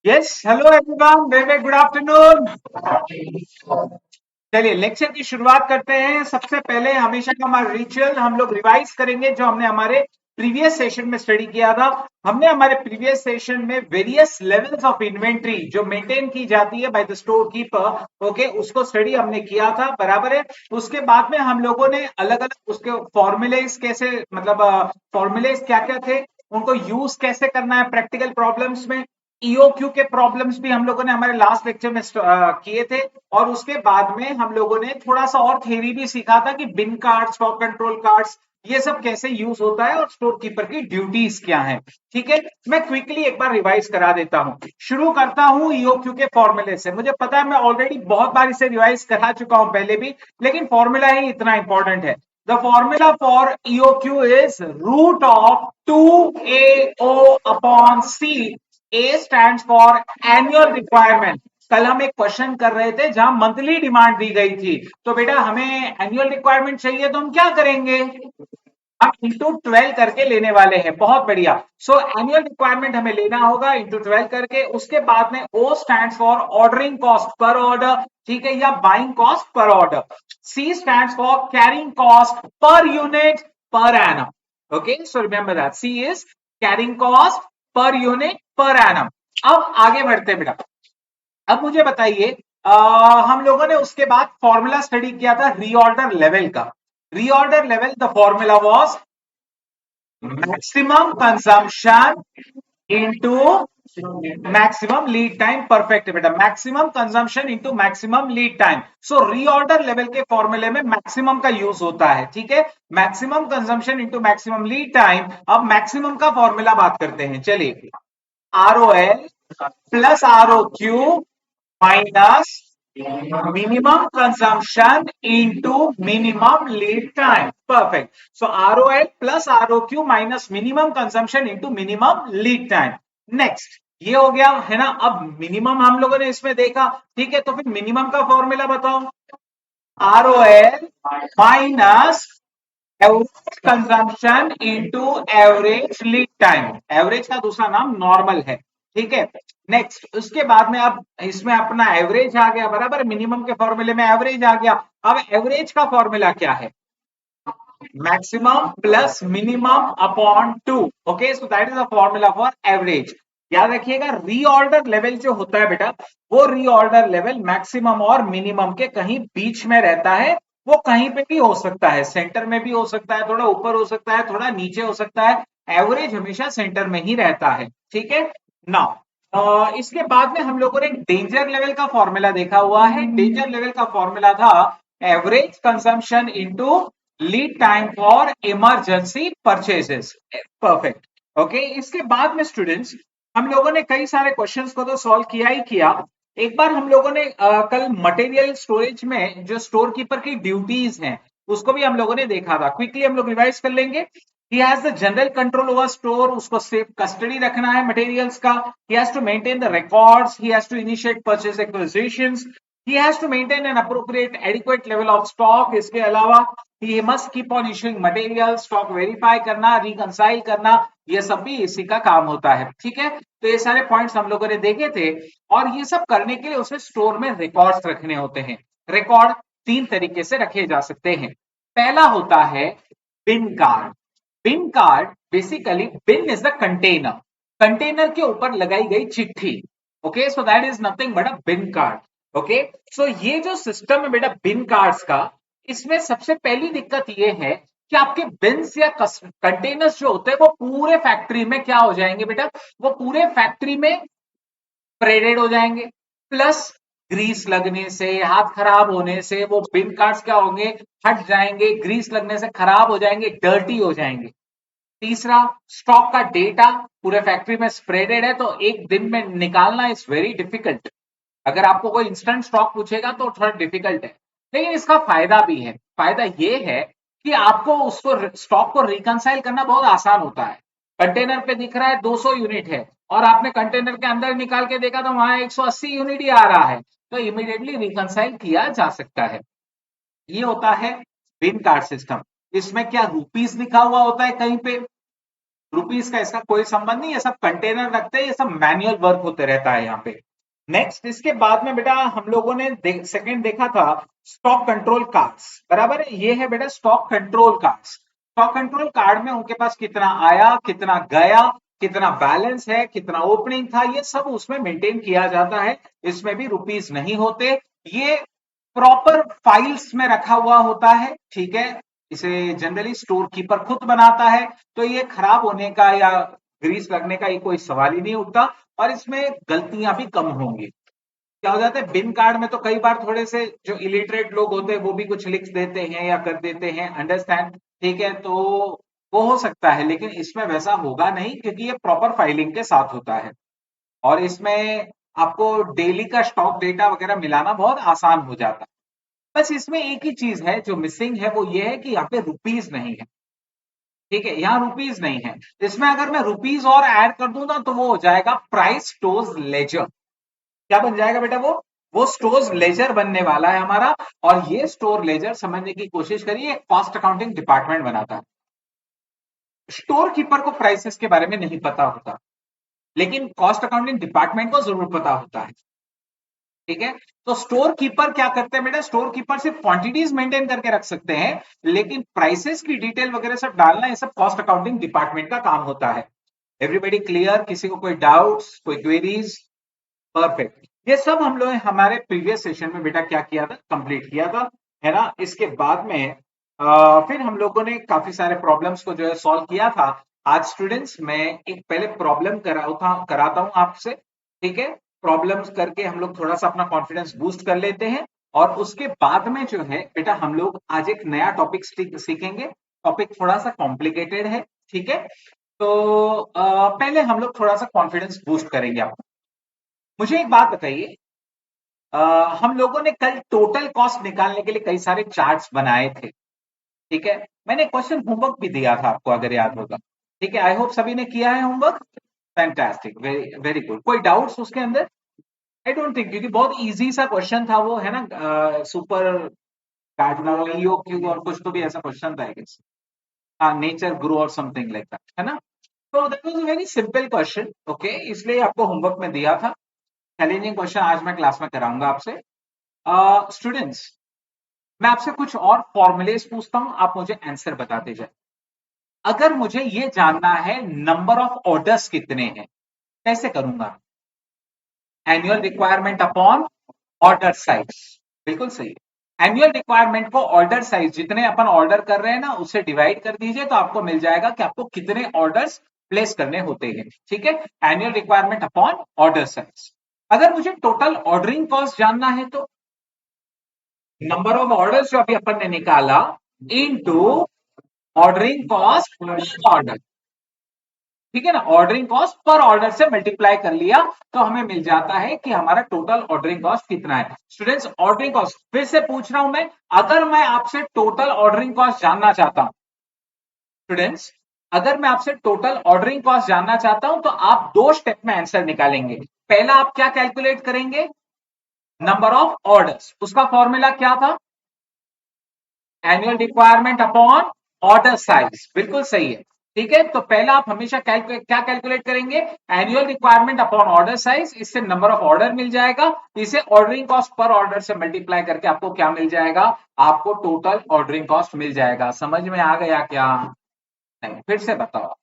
Yes, hello everyone, very good afternoon. चलिए lecture की शुरुआत करते हैं। सबसे पहले हमेशा का हमारा रिचुअल हम लोग रिवाइज करेंगे जो हमने हमारे प्रीवियस सेशन में स्टडी किया था। हमने हमारे प्रीवियस सेशन में वेरियस लेवल्स ऑफ इन्वेंट्री जो मेंटेन की जाती है by the store keeper, okay, उसको स्टडी हमने किया था, बराबर है। उसके बाद में हम लोगों ने अलग अलग उसके फॉर्मूलेस कैसे, मतलब फॉर्मूलेस क्या क्या थे, उनको यूज कैसे करना है प्रैक्टिकल प्रॉब्लम्स में। ईओक्यू के प्रॉब्लम्स भी हम लोगों ने हमारे लास्ट लेक्चर में किए थे। और उसके बाद में हम लोगों ने थोड़ा सा और थ्योरी भी सीखा था कि बिन कार्ड, स्टॉक कंट्रोल कार्ड्स, ये सब कैसे यूज होता है और स्टोर कीपर की ड्यूटीज क्या है। ठीक है, मैं क्विकली एक बार रिवाइज करा देता हूं। शुरू करता हूं ईओक्यू के फॉर्मूले से। मुझे पता है मैं ऑलरेडी बहुत बार इसे रिवाइज करा चुका हूं पहले भी, लेकिन फॉर्मूला ही इतना इंपॉर्टेंट है। The formula for EOQ is root of 2AO upon C. A stands for annual requirement. कल हम एक क्वेश्चन कर रहे थे जहां मंथली डिमांड दी गई थी, तो बेटा हमें एनुअल रिक्वायरमेंट चाहिए तो हम क्या करेंगे, हम इंटू 12 करके लेने वाले हैं। बहुत बढ़िया। सो एनुअल रिक्वायरमेंट हमें लेना होगा इंटू 12 करके। उसके बाद में O stand for ordering cost per order, ठीक है, या buying cost per order. C stand for carrying cost per unit per annum. Okay, so remember that C is carrying cost per unit per annum. अब आगे बढ़ते बेटा। अब मुझे बताइए, हम लोगों ने उसके बाद फॉर्मूला स्टडी किया था रीऑर्डर लेवल का। Reorder level, the formula was maximum consumption into maximum lead time. Perfect बेटा, maximum consumption into maximum lead time. So reorder level के फॉर्मूले में मैक्सिमम का यूज होता है, ठीक है, maximum consumption into maximum lead time. अब मैक्सिमम का फॉर्मूला बात करते हैं। चलिए, ROL plus ROQ minus minimum consumption into minimum lead time. Perfect. So ROL plus ROQ minus minimum consumption into minimum lead time. Next, ये हो गया है ना। अब मिनिमम हम लोगों ने इसमें देखा, ठीक है, तो फिर मिनिमम का फॉर्मूला बताओ। ROL minus average consumption into average lead time. Average का दूसरा नाम नॉर्मल है, ठीक है। नेक्स्ट, उसके बाद में अब इसमें अपना एवरेज आ गया, बराबर, मिनिमम के फॉर्मूले में एवरेज आ गया। अब एवरेज का फॉर्मूला क्या है, maximum plus minimum upon two. Okay, so that is the formula for average. याद रखिएगा, रीऑर्डर लेवल जो होता है बेटा, वो रीऑर्डर लेवल मैक्सिमम और मिनिमम के कहीं बीच में रहता है। वो कहीं पे भी हो सकता है, सेंटर में भी हो सकता है, थोड़ा ऊपर हो सकता है, थोड़ा नीचे हो सकता है। एवरेज हमेशा सेंटर में ही रहता है, ठीक है। नाउ इसके बाद में हम लोगों ने एक डेंजर लेवल का फॉर्मूला देखा हुआ है। डेंजर लेवल का फॉर्मूला था average consumption into lead time for emergency purchases. Perfect. Okay, इसके बाद में स्टूडेंट्स, हम लोगों ने कई सारे क्वेश्चंस को तो सॉल्व किया ही किया। एक बार हम लोगों ने कल मटेरियल स्टोरेज में जो स्टोर कीपर की ड्यूटीज हैं, उसको भी हम लोगों ने देखा था। क्विकली हम लोग रिवाइज कर लेंगे। He has the general control over store, उसको सेफ कस्टडी रखना है मटेरियल्स का। He has to maintain the records, he has to initiate purchase acquisitions, he has to maintain an appropriate adequate level of stock। इसके अलावा he must keep on issuing material, stock verify करना, reconcile करना, ये सब भी इसी का काम होता है, ठीक है। तो ये सारे पॉइंट्स हम लोगों ने देखे थे। और ये सब करने के लिए उसे स्टोर में रिकॉर्ड्स रखने होते हैं। रिकॉर्ड तीन तरीके से रखे जा सकते हैं। पहला होता है bin card. Bin card basically, bin is the container, container के ऊपर लगाई गई चिट्ठी। Okay, so that is nothing but a bin card. Okay, so ये जो सिस्टम है बेटा बिन कार्ड्स का, इसमें सबसे पहली दिक्कत ये है कि आपके बिन्स या कंटेनर्स जो होते हैं वो पूरे फैक्ट्री में क्या हो जाएंगे बेटा, वो पूरे फैक्ट्री में स्प्रेडेड हो जाएंगे। प्लस ग्रीस लगने से, हाथ खराब होने से वो बिन कार्ड्स क्या होंगे, हट जाएंगे, ग्रीस लगने से खराब हो जाएंगे, डर्टी हो जाएंगे। तीसरा, स्टॉक का डेटा पूरे फैक्ट्री में स्प्रेडेड है, तो एक दिन में निकालना इज वेरी डिफिकल्ट। अगर आपको कोई इंस्टेंट स्टॉक पूछेगा तो थोड़ा डिफिकल्ट है। लेकिन इसका फायदा भी है। फायदा ये है कि आपको उसको स्टॉक को रिकंसाइल करना बहुत आसान होता है। कंटेनर पे दिख रहा है 200 यूनिट है, और आपने कंटेनर के अंदर निकाल के देखा तो वहां 180 यूनिट ही आ रहा है, तो इमीडिएटली रिकंसाइल किया जा सकता है। ये होता है बिन कार्ड सिस्टम। इसमें क्या रुपीस लिखा हुआ होता है कहीं पे, रुपीज का इसका कोई संबंध नहीं, ये सब कंटेनर रखते हैं, ये सब मैनुअल वर्क होते रहता है यहाँ पे। नेक्स्ट इसके बाद में बेटा हम लोगों ने सेकंड देखा था स्टॉक कंट्रोल कार्ड्स, बराबर है, ये है बेटा stock control cards. Stock control card में उनके पास कितना आया, कितना गया, कितना बैलेंस है, कितना ओपनिंग था, ये सब उसमें मेंटेन किया जाता है। इसमें भी रुपीज नहीं होते, ये प्रॉपर फाइल्स में रखा हुआ होता है, ठीक है। इसे जनरली स्टोर कीपर खुद बनाता है, तो ये खराब होने का या ग्रीस लगने का ये कोई सवाल ही नहीं उठता, और इसमें गलतियां भी कम होंगी। क्या हो जाता है बिन कार्ड में, तो कई बार थोड़े से जो इलिटरेट लोग होते हैं वो भी कुछ लिख देते हैं या कर देते हैं, अंडरस्टैंड, ठीक है, तो वो हो सकता है, लेकिन इसमें वैसा होगा नहीं क्योंकि ये प्रॉपर फाइलिंग के साथ होता है, और इसमें आपको डेली का स्टॉक डेटा वगैरह मिलाना बहुत आसान हो जाता है। बस इसमें एक ही चीज है जो मिसिंग है, वो ये है कि यहाँ पे रुपीज नहीं है, ठीक है, यहाँ रुपीज नहीं है। इसमें अगर मैं रुपीज और ऐड कर दूं ना तो वो हो जाएगा प्राइस स्टोर्स लेजर। क्या बन जाएगा बेटा वो स्टोर्स लेजर बनने वाला है हमारा, और ये स्टोर लेजर समझने की कोशिश करिए, कॉस्ट अकाउंटिंग डिपार्टमेंट बनाता है। स्टोर कीपर को प्राइसेस के बारे में नहीं पता होता, लेकिन कॉस्ट अकाउंटिंग डिपार्टमेंट को जरूर पता होता है, ठीक है। तो स्टोर कीपर क्या करते हैं बेटा, स्टोर कीपर सिर्फ क्वांटिटीज मेंटेन करके रख सकते हैं, लेकिन प्राइसेस की डिटेल वगैरह सब डालना ये सब कॉस्ट अकाउंटिंग डिपार्टमेंट का काम होता है। एवरीबॉडी क्लियर, किसी को कोई डाउट्स, कोई क्वेरीज? परफेक्ट, ये सब हम लोग हमारे प्रीवियस सेशन में बेटा क्या किया था, कंप्लीट किया था, है ना। इसके बाद में फिर हम लोगों ने काफी सारे प्रॉब्लम्स को जो है सॉल्व किया था। आज स्टूडेंट्स मैं एक पहले प्रॉब्लम कराता हूं आपसे, ठीक है। प्रॉब्लम्स करके हम लोग थोड़ा सा अपना कॉन्फिडेंस बूस्ट कर लेते हैं, और उसके बाद में जो है बेटा हम लोग आज एक नया टॉपिक सीखेंगे। टॉपिक थोड़ा सा कॉम्प्लिकेटेड है, ठीक है। तो पहले हम लोग थोड़ा सा कॉन्फिडेंस बूस्ट करेंगे आपको। मुझे एक बात बताइए, हम लोगों ने कल टोटल कॉस्ट निकालने के लिए कई सारे चार्ट्स बनाए थे, ठीक है। मैंने क्वेश्चन होमवर्क भी दिया था आपको, अगर याद होगा, ठीक है। आई होप सभी ने किया है homework. Fantastic, very very good. कोई डाउट्स उसके अंदर? आई डोंट थिंक, क्योंकि बहुत इजी सा क्वेश्चन था वो, है ना, सुपर कार्डिनल ईओक्यू और कुछ तो भी ऐसा क्वेश्चन था, आई गेस, हाँ, नेचर ग्रो और समथिंग लाइक दैट, है ना। तो that was a very simple question, okay, इसलिए आपको होमवर्क में दिया था। चैलेंजिंग क्वेश्चन आज मैं क्लास में कराऊंगा आपसे। स्टूडेंट्स, मैं आपसे कुछ और फॉर्मुलेस पूछता हूं, आप मुझे आंसर बताते जाए। अगर मुझे ये जानना है नंबर ऑफ ऑर्डर्स कितने हैं, कैसे करूंगा? Annual requirement upon order size, बिल्कुल सही। एनुअल रिक्वायरमेंट को ऑर्डर साइज, जितने अपन ऑर्डर कर रहे हैं ना उससे डिवाइड कर दीजिए, तो आपको मिल जाएगा कि आपको कितने ऑर्डर्स प्लेस करने होते हैं, ठीक है। Annual requirement upon order size. अगर मुझे टोटल ऑर्डरिंग कॉस्ट जानना है तो नंबर ऑफ ऑर्डर्स जो अभी अपन ने निकाला into ordering cost per order, ठीक है ना, ऑर्डरिंग कॉस्ट पर ऑर्डर से मल्टीप्लाई कर लिया, तो हमें मिल जाता है कि हमारा टोटल ऑर्डरिंग कॉस्ट कितना है। स्टूडेंट्स, ऑर्डरिंग कॉस्ट फिर से पूछ रहा हूं मैं, अगर मैं आपसे टोटल ऑर्डरिंग कॉस्ट जानना चाहता हूं, स्टूडेंट्स, अगर मैं आपसे टोटल ऑर्डरिंग कॉस्ट जानना चाहता हूं, तो आप दो स्टेप में आंसर निकालेंगे। पहला आप क्या कैलकुलेट करेंगे? नंबर ऑफ ऑर्डर्स, उसका फॉर्मूला क्या था? Annual requirement upon order size, बिल्कुल सही है, ठीक है। तो पहला आप हमेशा क्या कैलकुलेट करेंगे? Annual requirement upon order size, इससे नंबर ऑफ ऑर्डर मिल जाएगा, इसे ऑर्डरिंग कॉस्ट पर ऑर्डर से मल्टीप्लाई करके आपको क्या मिल जाएगा? आपको टोटल ऑर्डरिंग कॉस्ट मिल जाएगा। समझ में आ गया क्या? नहीं, फिर से बताओ,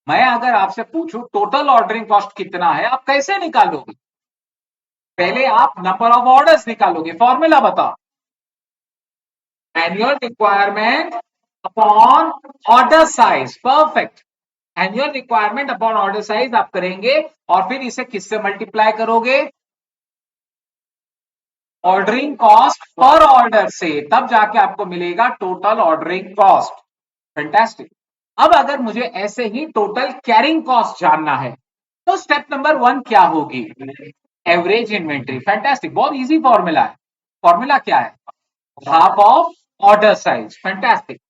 मैं अगर आपसे पूछूं टोटल ऑर्डरिंग कॉस्ट कितना है, आप कैसे निकालोगे? पहले आप नंबर ऑफ ऑर्डर्स निकालोगे, फॉर्मूला बताओ। Annual requirement upon order size, perfect. Annual requirement upon order size आप करेंगे, और फिर इसे किससे मल्टीप्लाई करोगे? ऑर्डरिंग कॉस्ट पर ऑर्डर से, तब जाके आपको मिलेगा टोटल ऑर्डरिंग कॉस्ट। फैंटास्टिक। अब अगर मुझे ऐसे ही टोटल कैरिंग कॉस्ट जानना है, तो स्टेप नंबर 1 क्या होगी? Average inventory. फैंटास्टिक, बहुत इजी फॉर्मूला है। फॉर्मूला क्या है? Half of order size. Fantastic,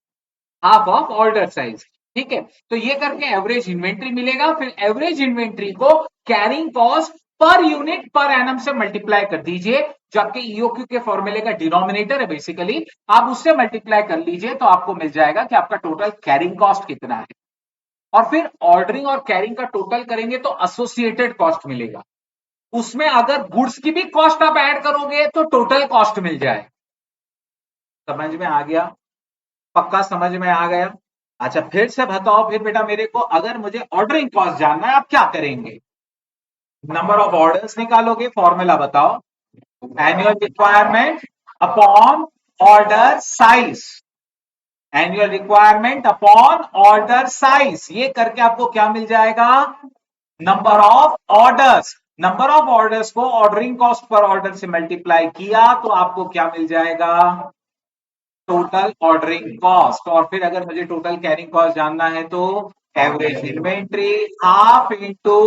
half of order size, ठीक है। तो ये करके एवरेज इन्वेंट्री मिलेगा, फिर एवरेज इन्वेंट्री को carrying cost per unit per annum से मल्टीप्लाई कर दीजिए, जो आपके ईओक्यू के फॉर्मूले का डिनोमिनेटर है बेसिकली, आप उससे मल्टीप्लाई कर लीजिए, तो आपको मिल जाएगा कि आपका टोटल कैरिंग कॉस्ट कितना है। और फिर ऑर्डरिंग और कैरिंग का टोटल करेंगे तो एसोसिएटेड कॉस्ट मिलेगा। उसमें अगर गुड्स की भी कॉस्ट आप ऐड करोगे तो टोटल कॉस्ट मिल जाए। समझ में आ गया? पक्का समझ में आ गया? अच्छा फिर से बताओ फिर बेटा मेरे को, अगर मुझे ऑर्डरिंग कॉस्ट जानना है आप क्या करेंगे? नंबर ऑफ ऑर्डर्स निकालोगे, फॉर्मूला बताओ, annual requirement upon order size, annual requirement upon order size, ये करके आपको क्या मिल जाएगा? Number of orders. Number of orders को ऑर्डरिंग कॉस्ट पर ऑर्डर से मल्टीप्लाई किया तो आपको क्या मिल जाएगा? Total ordering cost. और फिर अगर मुझे टोटल कैरिंग कॉस्ट जानना है तो average inventory half into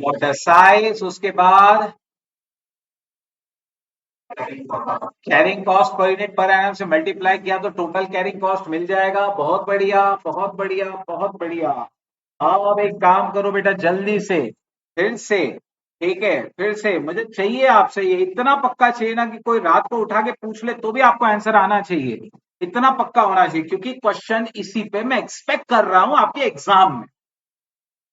order size, उसके बाद carrying cost per unit per annum से मल्टीप्लाई किया तो टोटल कैरिंग कॉस्ट मिल जाएगा। बहुत बढ़िया, बहुत बढ़िया, बहुत बढ़िया। अब एक काम करो बेटा जल्दी से, फिर से, ठीक है, फिर से मुझे चाहिए आपसे ये इतना पक्का चाहिए ना कि कोई रात को उठा के पूछ ले तो भी आपको आंसर आना चाहिए, इतना पक्का होना चाहिए, क्योंकि क्वेश्चन इसी पे मैं एक्सपेक्ट कर रहा हूं आपके एग्जाम में।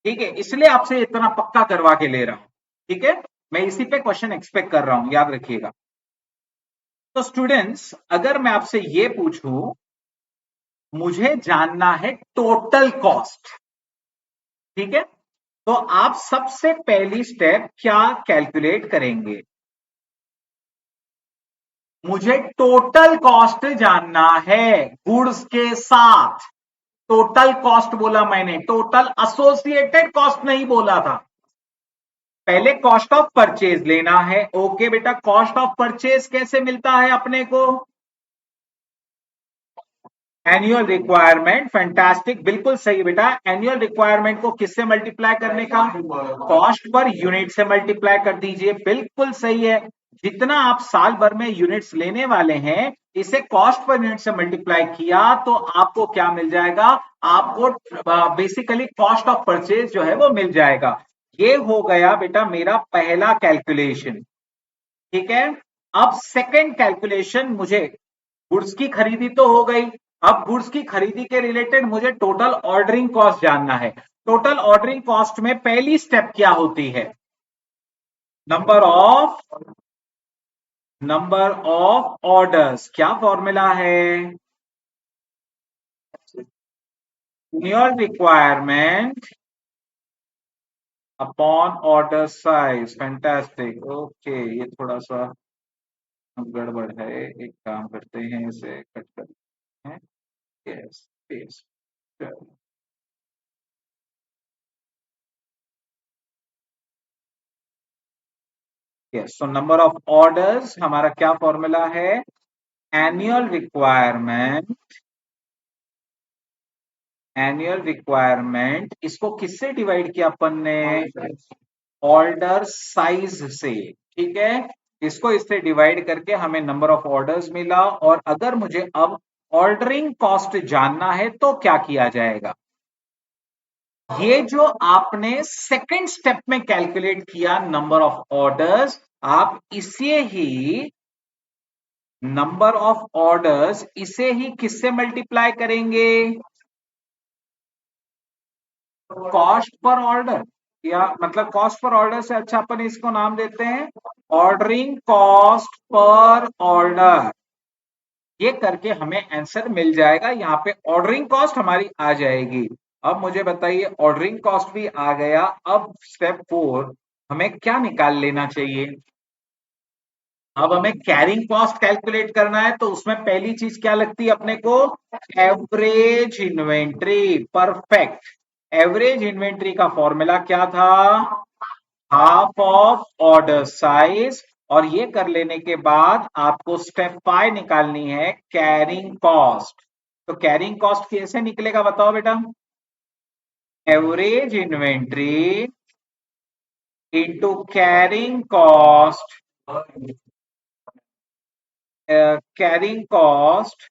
ठीक है, इसलिए आपसे इतना पक्का करवा के ले रहा हूं। ठीक है, मैं इसी पे क्वेश्चन एक्सपेक्ट कर रहा हूं, याद रखिएगा। तो स्टूडेंट्स अगर मैं आपसे ये पूछूं, मुझे जानना है टोटल कॉस्ट, ठीक है, तो आप सबसे पहली स्टेप क्या कैलकुलेट करेंगे? मुझे टोटल कॉस्ट जानना है गुड्स के साथ। टोटल कॉस्ट बोला मैंने, टोटल एसोसिएटेड कॉस्ट नहीं बोला था। पहले कॉस्ट ऑफ परचेज लेना है। ओके बेटा, कॉस्ट ऑफ परचेज कैसे मिलता है अपने को? एनुअल रिक्वायरमेंट, फैंटास्टिक, बिल्कुल सही बेटा। एनुअल रिक्वायरमेंट को किससे मल्टीप्लाई करने का? कॉस्ट पर यूनिट से मल्टीप्लाई कर दीजिए, बिल्कुल सही है। जितना आप साल भर में यूनिट्स लेने वाले हैं इसे कॉस्ट पर यूनिट से मल्टीप्लाई किया तो आपको क्या मिल जाएगा? आपको बेसिकली कॉस्ट ऑफ परचेज जो है वो मिल जाएगा। ये हो गया बेटा मेरा पहला कैलकुलेशन। ठीक है, अब सेकंड कैलकुलेशन, मुझे गुड्स की खरीदी तो हो गई, अब गुड्स की खरीदी के रिलेटेड मुझे टोटल ऑर्डरिंग कॉस्ट जानना है। टोटल ऑर्डरिंग कॉस्ट में पहली स्टेप क्या होती है? Number of orders. क्या फॉर्मूला है? Annual requirement upon order size, fantastic. Okay, ये थोड़ा सा गड़बड़ है, एक काम करते हैं इसे कट करते हैं। Yes, yes, yes. So number of orders हमारा क्या फॉर्मूला है? एनुअल रिक्वायरमेंट, एनुअल रिक्वायरमेंट इसको किससे डिवाइड किया अपन ने? ऑर्डर साइज से। ठीक है, इसको इससे डिवाइड करके हमें नंबर ऑफ ऑर्डर्स मिला। और अगर मुझे अब ऑर्डरिंग कॉस्ट जानना है तो क्या किया जाएगा? ये जो आपने सेकंड स्टेप में कैलकुलेट किया नंबर ऑफ ऑर्डर्स, आप इसे ही नंबर ऑफ ऑर्डर्स इसे ही किससे मल्टीप्लाई करेंगे? कॉस्ट पर ऑर्डर, या मतलब कॉस्ट पर ऑर्डर से अच्छा अपन इसको नाम देते हैं ऑर्डरिंग कॉस्ट पर ऑर्डर। ये करके हमें आंसर मिल जाएगा, यहाँ पे ऑर्डरिंग कॉस्ट हमारी आ जाएगी। अब मुझे बताइए, ऑर्डरिंग कॉस्ट भी आ गया, अब स्टेप 4 हमें क्या निकाल लेना चाहिए? अब हमें कैरिंग कॉस्ट कैलकुलेट करना है तो उसमें पहली चीज क्या लगती है अपने को? Average inventory. Perfect. Average inventory का फॉर्मूला क्या था? Half of order size. और ये कर लेने के बाद आपको स्टेप 5 निकालनी है, कैरिंग कॉस्ट। तो कैरिंग कॉस्ट कैसे निकलेगा बताओ बेटा? Average inventory into carrying cost, carrying cost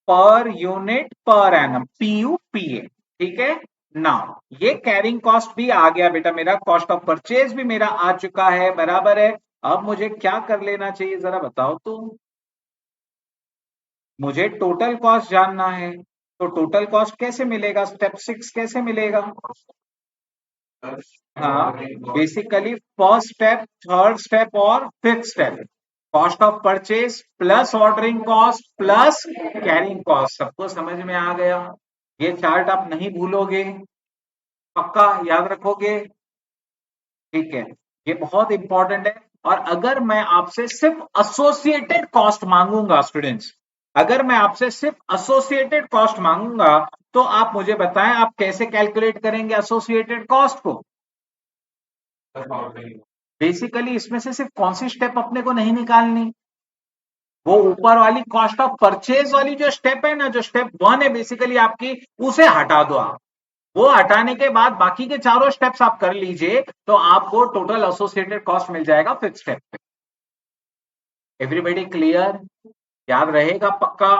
per unit per annum, PUPA। ठीक है ना, ये कैरिंग कॉस्ट भी आ गया बेटा मेरा, कॉस्ट ऑफ परचेज भी मेरा आ चुका है, बराबर है। अब मुझे क्या कर लेना चाहिए जरा बताओ तो? मुझे टोटल कॉस्ट जानना है। तो टोटल कॉस्ट कैसे मिलेगा, स्टेप 6 कैसे मिलेगा? हाँ, basically first step, third step और fifth step, cost of purchase plus ordering cost plus carrying cost. सबको समझ में आ गया? ये चार्ट आप नहीं भूलोगे, पक्का याद रखोगे? ठीक है, ये बहुत इंपॉर्टेंट है। और अगर मैं आपसे सिर्फ एसोसिएटेड कॉस्ट मांगूंगा स्टूडेंट्स, अगर मैं आपसे सिर्फ एसोसिएटेड कॉस्ट मांगूंगा, तो आप मुझे बताएं आप कैसे कैलकुलेट करेंगे एसोसिएटेड कॉस्ट को? बेसिकली इसमें से सिर्फ कौन सी स्टेप अपने को नहीं निकालनी, वो ऊपर वाली कॉस्ट ऑफ परचेज वाली जो स्टेप है ना, जो स्टेप 1 है बेसिकली आपकी, उसे हटा दो आप। वो हटाने के बाद बाकी के चारों स्टेप्स आप कर लीजिए, तो आपको टोटल एसोसिएटेड कॉस्ट मिल जाएगा फिफ्थ स्टेप पे। Everybody clear? याद रहेगा पक्का?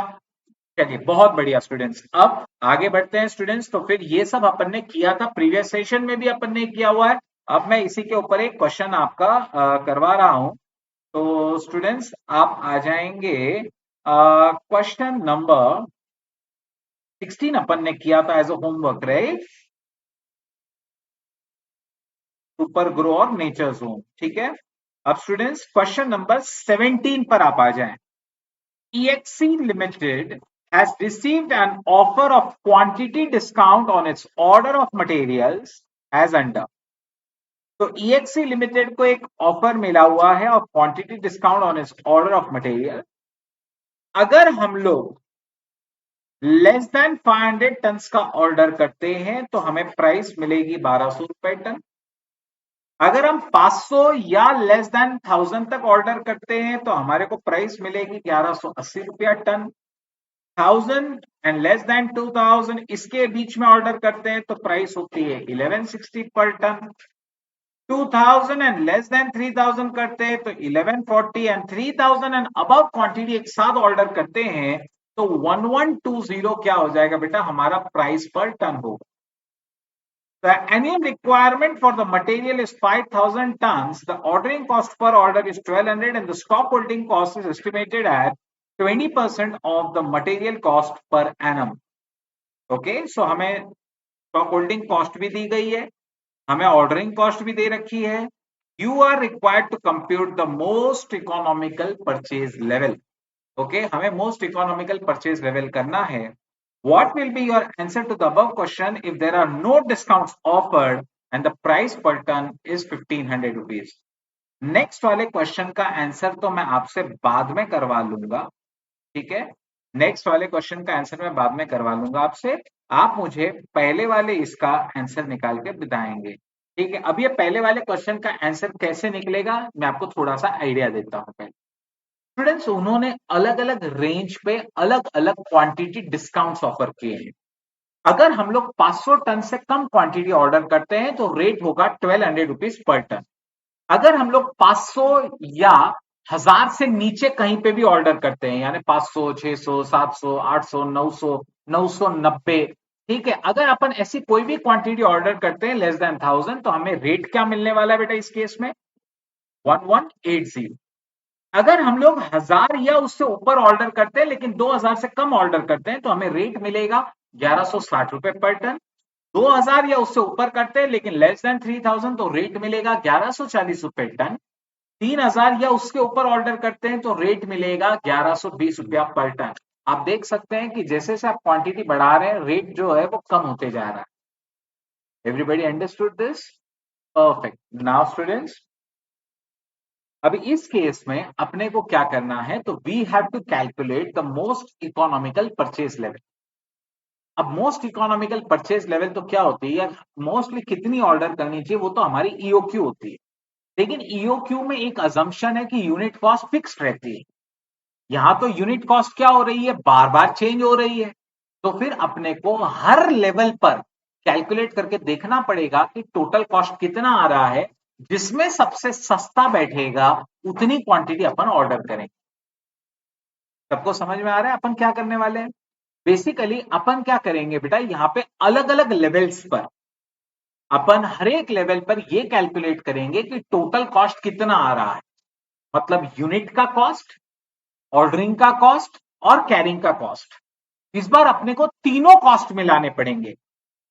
चलिए बहुत बढ़िया स्टूडेंट्स, अब आगे बढ़ते हैं स्टूडेंट्स। तो फिर ये सब अपन ने किया था, प्रीवियस सेशन में भी अपन ने किया हुआ है। अब मैं इसी के ऊपर एक क्वेश्चन आपका करवा रहा हूं। तो स्टूडेंट्स आप आ जाएंगे क्वेश्चन नंबर 16 अपन ने किया था as a homework, right? Super grow और नेचर जोन, ठीक है। अब स्टूडेंट्स क्वेश्चन नंबर 17 पर आप आ जाएं। EXC Limited has received an offer of quantity discount on its order of materials as under। तो EXC Limited को एक ऑफर मिला हुआ है और quantity discount on it's order of material. अगर हम लोग लेस देन 500 टन का ऑर्डर करते हैं तो हमें प्राइस मिलेगी 1200 रुपए टन। अगर हम 500 या लेस देन 1000 तक ऑर्डर करते हैं तो हमारे को प्राइस मिलेगी 1180 रुपया टन। 1000 एंड लेस देन 2000 इसके बीच में ऑर्डर करते हैं तो प्राइस होती है 1160 पर टन। 2000 एंड लेस देन 3000 करते हैं तो 1140 एंड 3000 एंड अबव क्वांटिटी एक साथ ऑर्डर करते हैं तो 1120 क्या हो जाएगा बेटा, हमारा प्राइस पर टन होगा। The annual requirement for the material is 5,000 tons. The ordering cost per order is 1,200 and the stock holding cost is estimated at 20% of the material cost per annum. Okay, so हमें stock holding cost भी दी गई है, हमें ordering cost भी दे रखी है। You are required to compute the most economical purchase level. Okay, हमें most economical purchase level करना है। What will be your answer to the above question if there are no discounts offered and the price per ton is 1500 rupees? Next वाले question का answer तो मैं आपसे बाद में करवा लूंगा, ठीक है। नेक्स्ट वाले क्वेश्चन का आंसर मैं बाद में करवा लूंगा आपसे, आप मुझे पहले वाले इसका आंसर निकाल के बताएंगे, ठीक है। अब ये पहले वाले क्वेश्चन का आंसर कैसे निकलेगा मैं आपको थोड़ा सा आइडिया देता हूं पहले। स्टूडेंट्स उन्होंने अलग अलग रेंज पे अलग अलग क्वांटिटी डिस्काउंट्स ऑफर किए हैं। अगर हम लोग 500 टन से कम क्वांटिटी ऑर्डर करते हैं तो रेट होगा 1200 रुपीज पर टन। अगर हम लोग 500 या 1000 से नीचे कहीं पे भी ऑर्डर करते हैं, यानी 500, 600, 700, 800, 900, 990, ठीक है, अगर अपन ऐसी कोई भी क्वांटिटी ऑर्डर करते हैं लेस देन 1000 तो हमें रेट क्या मिलने वाला है बेटा इस केस में? 1180। अगर हम लोग 1000 या उससे ऊपर ऑर्डर करते हैं लेकिन 2000 से कम ऑर्डर करते हैं तो हमें रेट मिलेगा 1160 रुपए पर टन। 2000 या उससे ऊपर करते हैं लेकिन लेस देन 3000 तो रेट मिलेगा 1140 रुपए टन। 3000 या उसके ऊपर ऑर्डर करते हैं तो रेट मिलेगा 1120 रुपया पर टन। आप देख सकते हैं कि जैसे जैसे आप क्वांटिटी बढ़ा रहे हैं रेट जो है वो कम होते जा रहा है। Everybody understood this? Perfect. Now students अभी इस केस में अपने को क्या करना है, तो we have to calculate the most economical purchase level. अब मोस्ट इकोनॉमिकल परचेज लेवल तो क्या होती है यार, मोस्टली कितनी ऑर्डर करनी चाहिए वो तो हमारी ईओक्यू होती है। लेकिन ईओक्यू में एक अजम्पशन है कि यूनिट कॉस्ट फिक्स्ड रहती है। यहां तो यूनिट कॉस्ट क्या हो रही है, बार बार चेंज हो रही है। तो फिर अपने को हर लेवल पर कैलकुलेट करके देखना पड़ेगा कि टोटल कॉस्ट कितना आ रहा है, जिसमें सबसे सस्ता बैठेगा उतनी क्वांटिटी अपन ऑर्डर करेंगे। सबको समझ में आ रहा है अपन क्या करने वाले हैं? बेसिकली अपन क्या करेंगे बेटा, यहाँ पे अलग अलग लेवल्स पर अपन हर एक लेवल पर ये कैलकुलेट करेंगे कि टोटल कॉस्ट कितना आ रहा है, मतलब यूनिट का कॉस्ट, ऑर्डरिंग का कॉस्ट और कैरिंग का कॉस्ट। इस बार अपने को तीनों कॉस्ट मिलाने पड़ेंगे।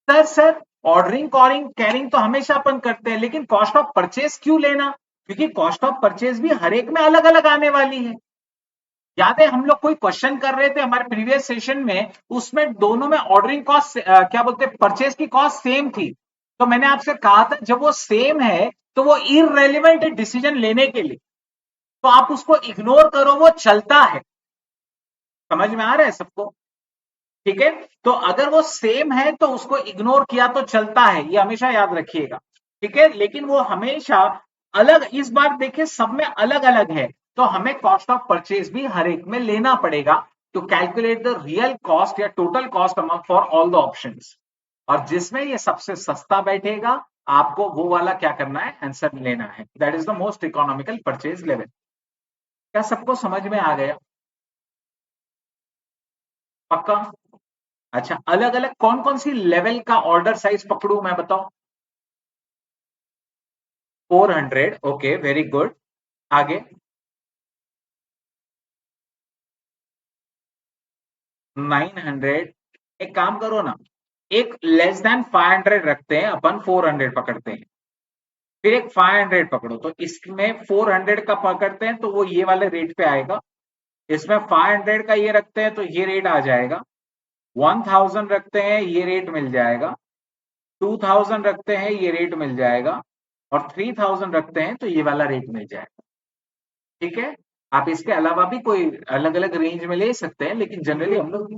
सर ऑर्डरिंग कॉरिंग कैरिंग तो हमेशा अपन करते हैं, लेकिन कॉस्ट ऑफ परचेज क्यों लेना? क्योंकि कॉस्ट ऑफ परचेज भी हर एक में अलग अलग आने वाली है। याद है हम लोग कोई क्वेश्चन कर रहे थे हमारे प्रीवियस सेशन में, उसमें दोनों में ऑर्डरिंग कॉस्ट क्या बोलते हैं परचेज की कॉस्ट सेम थी। तो मैंने आपसे कहा था जब वो सेम है तो वो इररेलेवेंट है डिसीजन लेने के लिए, तो आप उसको इग्नोर करो, वो चलता है। समझ में आ रहा है सबको? ठीक है, तो अगर वो सेम है तो उसको इग्नोर किया तो चलता है, ये हमेशा याद रखिएगा। ठीक है, लेकिन वो हमेशा अलग, इस बार देखिए सब में अलग अलग है, तो हमें कॉस्ट ऑफ परचेज भी हर एक में लेना पड़ेगा to calculate the real cost या total cost amount for all the options. और जिसमें ये सबसे सस्ता बैठेगा आपको वो वाला क्या करना है, आंसर लेना है। That is the most economical purchase level. क्या सबको समझ में आ गया? पक्का? अच्छा, अलग अलग कौन कौन सी लेवल का ऑर्डर साइज पकड़ू मैं, बताओ? 400, ओके वेरी गुड। आगे? 900। एक काम करो ना, एक लेस देन 500 रखते हैं अपन, 400 पकड़ते हैं, फिर एक 500 पकड़ो, तो इसमें 400 का पकड़ते हैं तो वो ये वाले रेट पे आएगा, इसमें 500 का ये रखते हैं तो ये रेट आ जाएगा, 1000 रखते हैं ये रेट मिल जाएगा, 2000 रखते हैं ये रेट मिल जाएगा, और 3000 रखते हैं तो ये वाला रेट मिल जाएगा। ठीक है, आप इसके अलावा भी कोई अलग अलग रेंज में ले सकते हैं, लेकिन जनरली हम लोग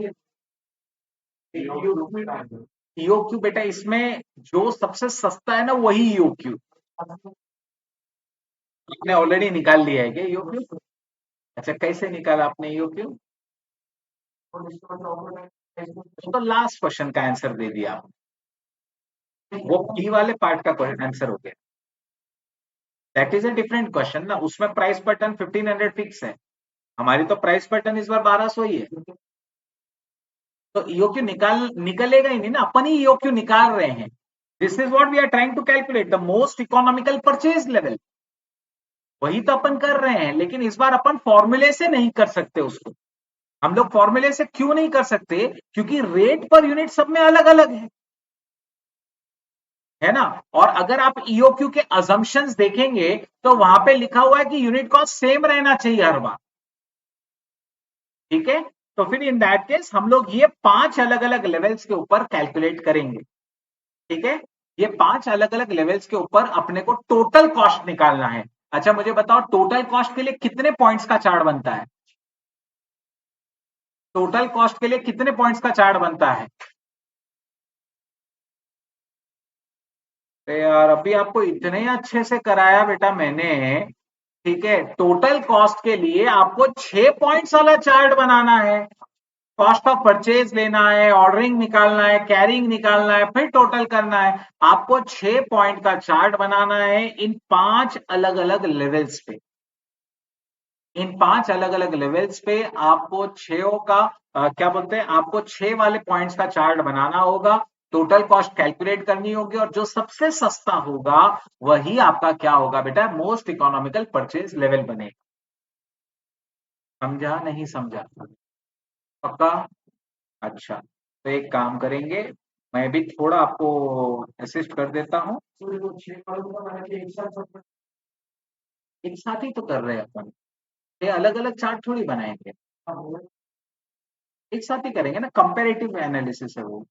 ईओक्यू बेटा, इसमें जो सबसे सस्ता है ना वही ईओक्यू। आपने ऑलरेडी निकाल लिया है क्या ईओक्यू? अच्छा, कैसे निकाला आपने ईओक्यू? तो लास्ट क्वेश्चन का आंसर दे दिया आपने, वो बी वाले पार्ट का आंसर हो गया। That is a different question ना, उसमें प्राइस पर टन 1500 फिक्स है, हमारी तो प्राइस पर टन इस बार 1200 ही है। तो ईओक्यू निकलेगा ही नहीं ना, अपन ही ईओक्यू निकाल रहे हैं। This is what we are trying to calculate, the most economical purchase level, वही तो अपन कर रहे हैं। लेकिन इस बार अपन फॉर्मूले से नहीं कर सकते उसको। हम लोग फॉर्मूले से क्यों नहीं कर सकते? क्योंकि रेट पर यूनिट सब में अलग अलग है ना। और अगर आप ईओक्यू के अजम्पशंस देखेंगे तो वहां पे लिखा हुआ है कि यूनिट कॉस्ट सेम रहना चाहिए हर बार। ठीक है, तो फिर इन दैट केस हम लोग ये 5 अलग अलग लेवल्स के ऊपर कैलकुलेट करेंगे। ठीक है, ये 5 अलग अलग लेवल्स के ऊपर अपने को टोटल कॉस्ट निकालना है। अच्छा मुझे बताओ, टोटल कॉस्ट के लिए कितने पॉइंट्स का चार्ट बनता है? टोटल कॉस्ट के लिए कितने पॉइंट्स का चार्ट बनता है? तो यार अभी आपको इतने अच्छे से कराया बेटा मैंने। ठीक है, टोटल कॉस्ट के लिए आपको 6 पॉइंट्स वाला चार्ट बनाना है। कॉस्ट ऑफ परचेज लेना है, ऑर्डरिंग निकालना है, कैरिंग निकालना है, फिर टोटल करना है। आपको 6 पॉइंट का चार्ट बनाना है इन 5 अलग अलग लेवल्स पे। इन 5 अलग अलग लेवल्स पे आपको छो का क्या बोलते हैं, आपको 6 वाले पॉइंट्स का चार्ट बनाना होगा, टोटल कॉस्ट कैलकुलेट करनी होगी, और जो सबसे सस्ता होगा वही आपका क्या होगा बेटा, मोस्ट इकोनॉमिकल परचेज लेवल बनेगा। समझा नहीं समझा? पक्का? अच्छा, तो एक काम करेंगे, मैं भी थोड़ा आपको असिस्ट कर देता हूँ। एक साथ ही तो कर रहे हैं अपन, ये अलग अलग चार्ट थोड़ी बनाएंगे, एक साथ ही करेंगे ना, कंपेरेटिव एनालिसिस है वो।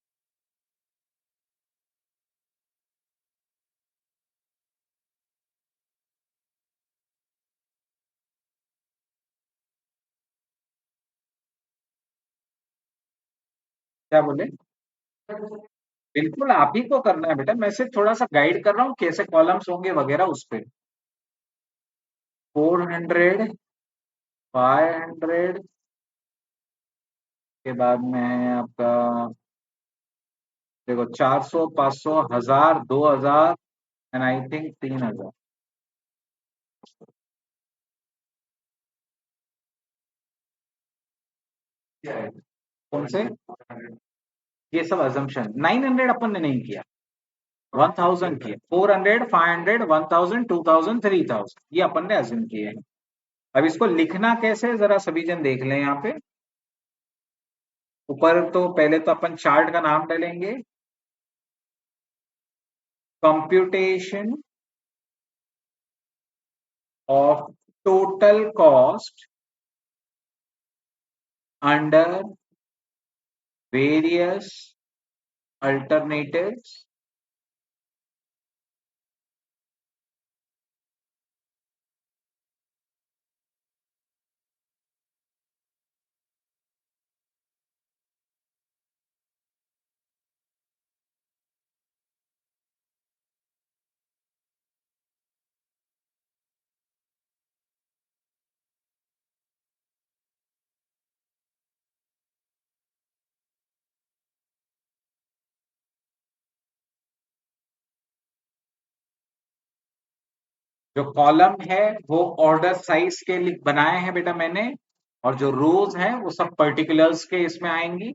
क्या बोले? बिल्कुल आप ही को करना है बेटा, मैं सिर्फ थोड़ा सा गाइड कर रहा हूँ कैसे कॉलम्स होंगे वगैरह उस पे। 400, 500 के बाद में आपका देखो 400, 500, 1000, 2000 एंड आई थिंक 3000। कौन से? ये सब अजम्पशन, 900 अपन ने नहीं किया, 1000 किया, 400, 500, 1000, 2000, 3000 ये अपन ने अज्यूम किए हैं। अब इसको लिखना कैसे है, जरा सभी जन देख लें यहाँ पे। ऊपर तो पहले तो अपन चार्ट का नाम डालेंगे, computation of total cost under various alternatives जो कॉलम है वो ऑर्डर साइज के लिए बनाए हैं बेटा मैंने, और जो रोज हैं वो सब पर्टिकुलर्स के इसमें आएंगी।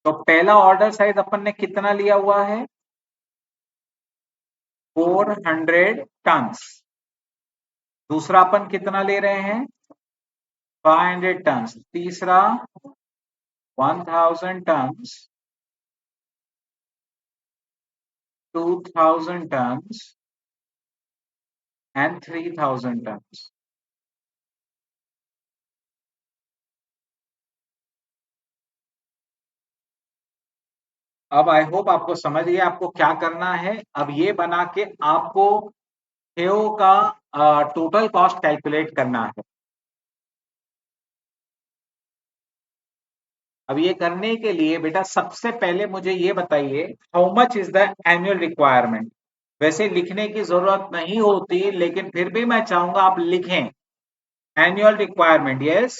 तो पहला ऑर्डर साइज अपन ने कितना लिया हुआ है, 400 टन्स। दूसरा अपन कितना ले रहे हैं, 500 टन्स। तीसरा 1000 टन्स, 2000 टन्स एंड 3000 टन्स। अब आई होप आपको समझ गया आपको क्या करना है। अब ये बना के आपको थियो का टोटल कॉस्ट कैलकुलेट करना है। अब ये करने के लिए बेटा सबसे पहले मुझे ये बताइए, how much is the annual requirement. वैसे लिखने की जरूरत नहीं होती, लेकिन फिर भी मैं चाहूंगा आप लिखें एनुअल रिक्वायरमेंट। यस,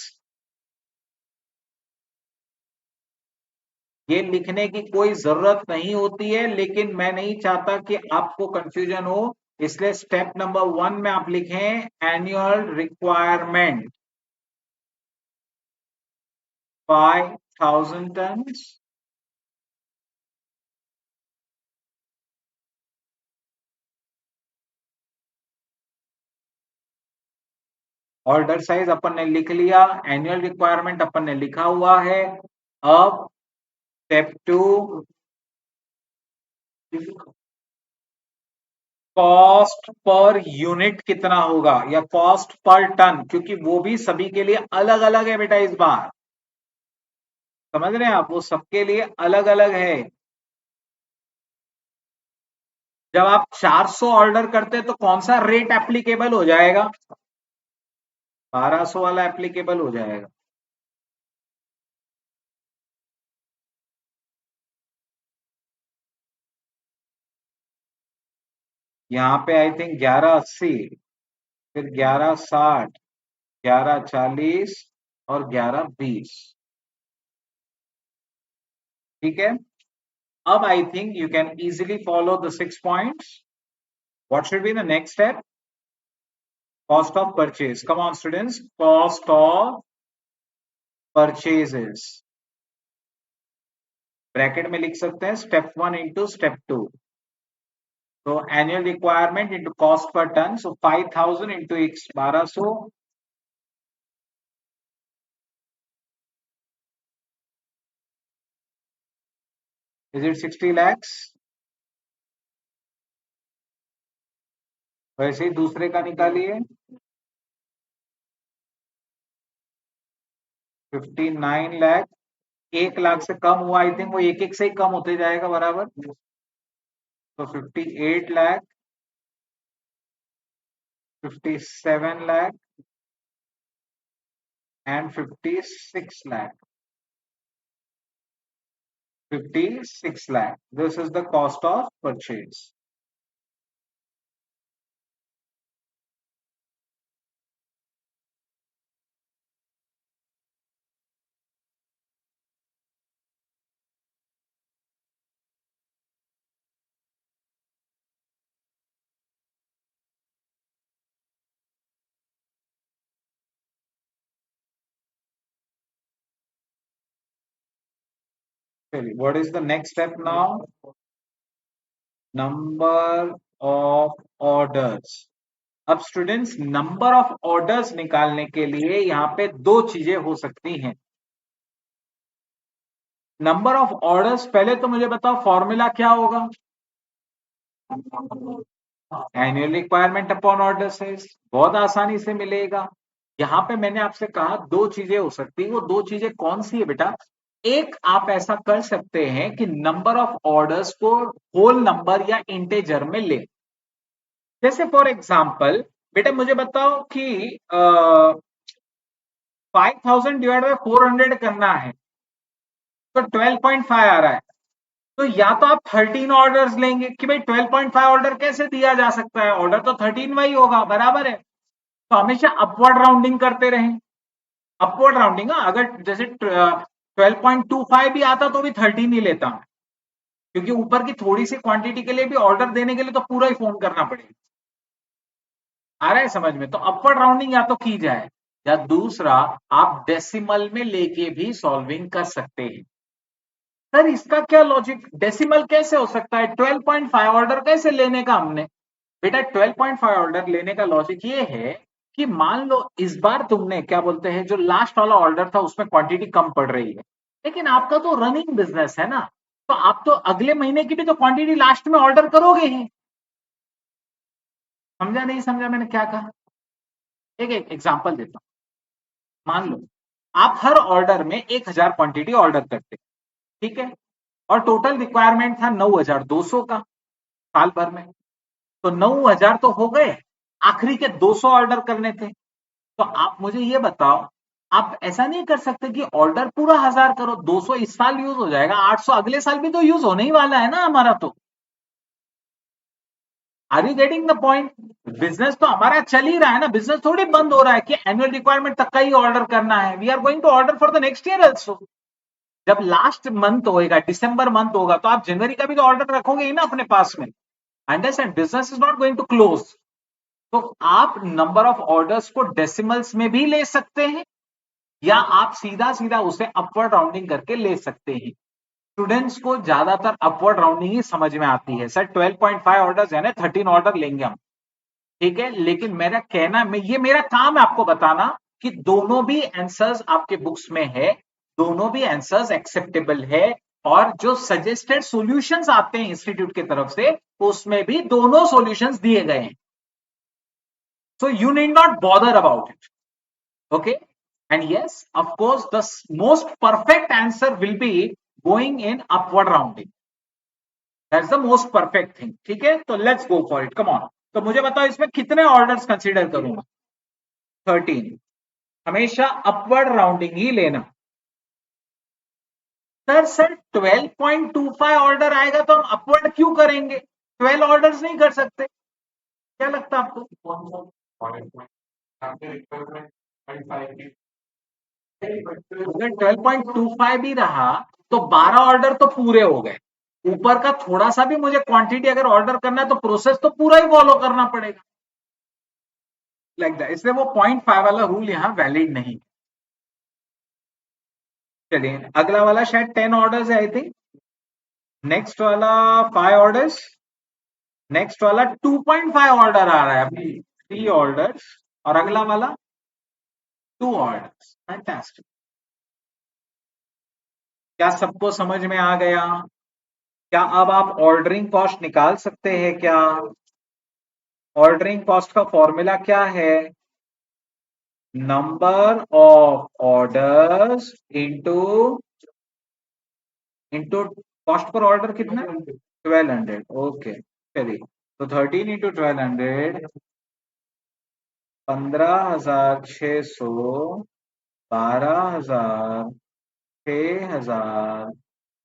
ये लिखने की कोई जरूरत नहीं होती है, लेकिन मैं नहीं चाहता कि आपको कंफ्यूजन हो, इसलिए स्टेप नंबर 1 में आप लिखें annual requirement 5000 tons. Order size अपन ने लिख लिया, एनुअल रिक्वायरमेंट अपन ने लिखा हुआ है। अब स्टेप 2, कॉस्ट पर यूनिट कितना होगा, या कॉस्ट पर टन, क्योंकि वो भी सभी के लिए अलग अलग है बेटा। इस बार समझ रहे हैं आप, वो सबके लिए अलग अलग है। जब आप 400 ऑर्डर करते हैं तो कौन सा रेट एप्लीकेबल हो जाएगा, 1200 वाला एप्लीकेबल हो जाएगा। यहाँ पे आई थिंक 1180, फिर 1160, 1140 और 1120। ठीक है, अब I think you can easily follow the 6 points. What should be the next step, cost of purchase. Come on students, cost of purchases bracket में लिख सकते हैं स्टेप 1 इंटू स्टेप 2। तो annual requirement into cost per ton, so 5000 into X 1200, is it 60 lakhs। वैसे ही दूसरे का निकालिए, 59 लाख। 1 लाख से कम हुआ, आई थिंक वो एक एक से ही कम होते जाएगा बराबर। तो 58 lakh, 57 lakh and 56 lakh. 56 lakh, this is the cost of purchase. चलिए, what is the next step now, number of orders. अब स्टूडेंट्स नंबर ऑफ ऑर्डर्स निकालने के लिए यहाँ पे दो चीजें हो सकती हैं। नंबर ऑफ ऑर्डर्स, पहले तो मुझे बताओ फॉर्मूला क्या होगा? Annual requirement upon order size, बहुत आसानी से मिलेगा। यहाँ पे मैंने आपसे कहा दो चीजें हो सकती है, वो दो चीजें कौन सी है बेटा? एक, आप ऐसा कर सकते हैं कि नंबर ऑफ ऑर्डर्स को होल नंबर या इंटेजर में ले। जैसे फॉर एग्जाम्पल बेटा मुझे बताओ कि 5000 डिवाइड बाय 400 करना है, तो 12.5 आ रहा है। तो या तो आप 13 ऑर्डर्स लेंगे कि भाई 12.5 ऑर्डर कैसे दिया जा सकता है, ऑर्डर तो 13 वही होगा, बराबर है। तो हमेशा अपवर्ड राउंडिंग करते रहें। अपवर्ड राउंडिंग, अगर जैसे 12.25 भी आता तो भी 13 ही लेता हूं, क्योंकि ऊपर की थोड़ी सी क्वांटिटी के लिए भी ऑर्डर देने के लिए तो पूरा ही फोन करना पड़ेगा। आ रहा है समझ में? तो अपवर्ड राउंडिंग या तो की जाए, या दूसरा आप डेसिमल में लेके भी सॉल्विंग कर सकते हैं। सर इसका क्या लॉजिक, डेसिमल कैसे हो सकता है? 12.5 ऑर्डर कैसे लेने का हमने? बेटा 12.5 ऑर्डर लेने का लॉजिक ये है कि मान लो इस बार तुमने क्या बोलते हैं, जो लास्ट वाला ऑर्डर था उसमें क्वांटिटी कम पड़ रही है, लेकिन आपका तो रनिंग बिजनेस है ना, तो आप तो अगले महीने की भी तो क्वांटिटी लास्ट में ऑर्डर करोगे ही। समझा नहीं समझा मैंने क्या कहा? एक एक एग्जांपल देता हूं। मान लो आप हर ऑर्डर में 1000 क्वांटिटी ऑर्डर करते, ठीक है, और टोटल रिक्वायरमेंट था 9200 का साल भर में। तो 9000 तो हो गए, आखिरी के 200 ऑर्डर करने थे। तो आप मुझे ये बताओ, आप ऐसा नहीं कर सकते कि ऑर्डर पूरा 1000 करो, 200 इस साल यूज हो जाएगा, 800 अगले साल भी तो यूज होने ही वाला है ना हमारा। तो are you getting the point? Business तो हमारा चल ही रहा है ना, बिजनेस थोड़ी बंद हो रहा है कि एनुअल रिक्वायरमेंट तक का ही ऑर्डर करना है। We are going to order for the next year also. जब लास्ट मंथ होएगा, दिसंबर मंथ होगा, तो आप जनवरी का भी तो ऑर्डर रखोगे ही ना अपने पास में। Understand? Business is not going to close. तो आप नंबर ऑफ ऑर्डर्स को डेसिमल्स में भी ले सकते हैं, या आप सीधा सीधा उसे अपवर्ड राउंडिंग करके ले सकते हैं। स्टूडेंट्स को ज्यादातर अपवर्ड राउंडिंग ही समझ में आती है। सर 12.5 ऑर्डर है ना, 13 ऑर्डर लेंगे हम, ठीक है, लेकिन मेरा कहना, मैं ये मेरा काम है आपको बताना कि दोनों भी आंसर्स आपके बुक्स में है, दोनों भी आंसर्स एक्सेप्टेबल है, और जो सजेस्टेड सॉल्यूशंस आते हैं इंस्टीट्यूट की तरफ से, उसमें भी दोनों सॉल्यूशंस दिए गए हैं। So you need not bother about it. Okay, and yes, of course, the most perfect answer will be going in upward rounding. That's the most perfect thing. ठीक है, तो let's go for it. Come on. तो मुझे बताओ इसमें कितने orders consider करूंगा? 13। हमेशा अपवर्ड राउंडिंग ही लेना। सर 12.25 ऑर्डर आएगा तो हम अपवर्ड क्यों करेंगे? 12 ऑर्डर्स नहीं कर सकते? क्या लगता है आपको? अगर 12.25 भी रहा तो 12 ऑर्डर तो पूरे हो गए। ऊपर का थोड़ा सा भी मुझे क्वांटिटी अगर ऑर्डर करना है तो प्रोसेस तो पूरा ही फॉलो करना पड़ेगा, लाइक दैट। इसलिए वो 0.5 वाला रूल यहाँ वैलिड नहीं। चलिए अगला वाला शायद 10 ऑर्डर्स है आई थिंक। नेक्स्ट वाला 5 ऑर्डर्स। नेक्स्ट वाला 2.5 ऑर्डर आ रहा है अभी, 3 ऑर्डर्स। और अगला वाला 2 ऑर्डर्स। फैंटास्टिक। क्या सबको समझ में आ गया? क्या अब आप ऑर्डरिंग कॉस्ट निकाल सकते हैं क्या? ऑर्डरिंग कॉस्ट का फॉर्मूला क्या है? Number of orders into into cost per order कितना? 1200। ओके, चलिए, तो 13 इंटू 1200, 15,600, 12,000, 6,000,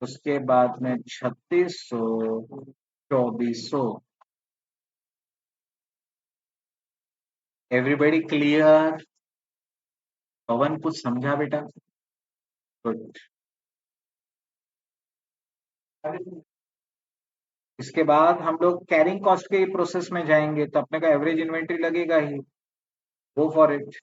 उसके बाद में 3600, 2400। Everybody clear? पवन कुछ समझा बेटा? गुड। इसके बाद हम लोग कैरिंग कॉस्ट के प्रोसेस में जाएंगे, तो अपने का एवरेज इन्वेंट्री लगेगा ही। Go for it.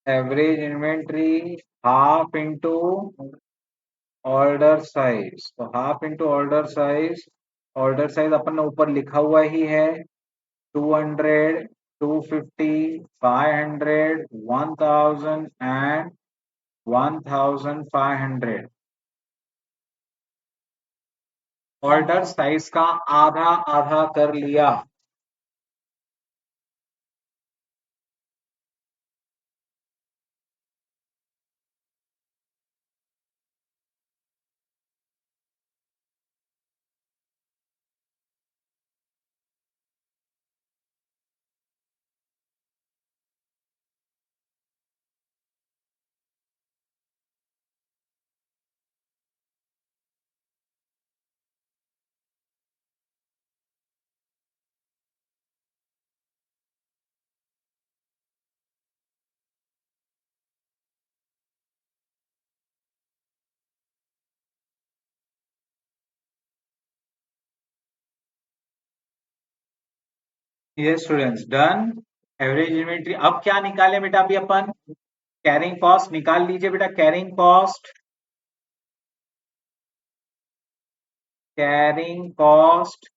Average inventory half into order size, तो हाफ इंटू ऑर्डर साइज अपन ने ऊपर लिखा हुआ ही है, 200, 250, 500, 1000 एंड 1500। ऑर्डर साइज का आधा आधा कर लिया। ये स्टूडेंट्स डन। एवरेज इन्वेंट्री अब क्या निकाले बेटा, अभी अपन कैरिंग कॉस्ट निकाल लीजिए बेटा। Carrying cost.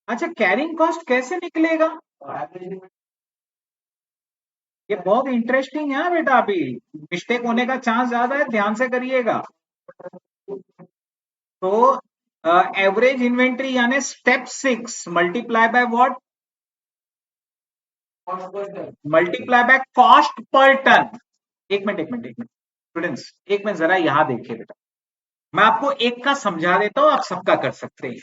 अच्छा, कैरिंग कॉस्ट कैसे निकलेगा? ये बहुत इंटरेस्टिंग है बेटा, अभी मिस्टेक होने का चांस ज्यादा है, ध्यान से करिएगा। तो एवरेज इन्वेंट्री यानी step 6 multiply by what? Multiply by cost per ton. एक मिनट स्टूडेंट्स, एक मिनट जरा यहां देखिए बेटा, मैं आपको एक का समझा देता हूं, आप सबका कर सकते हैं।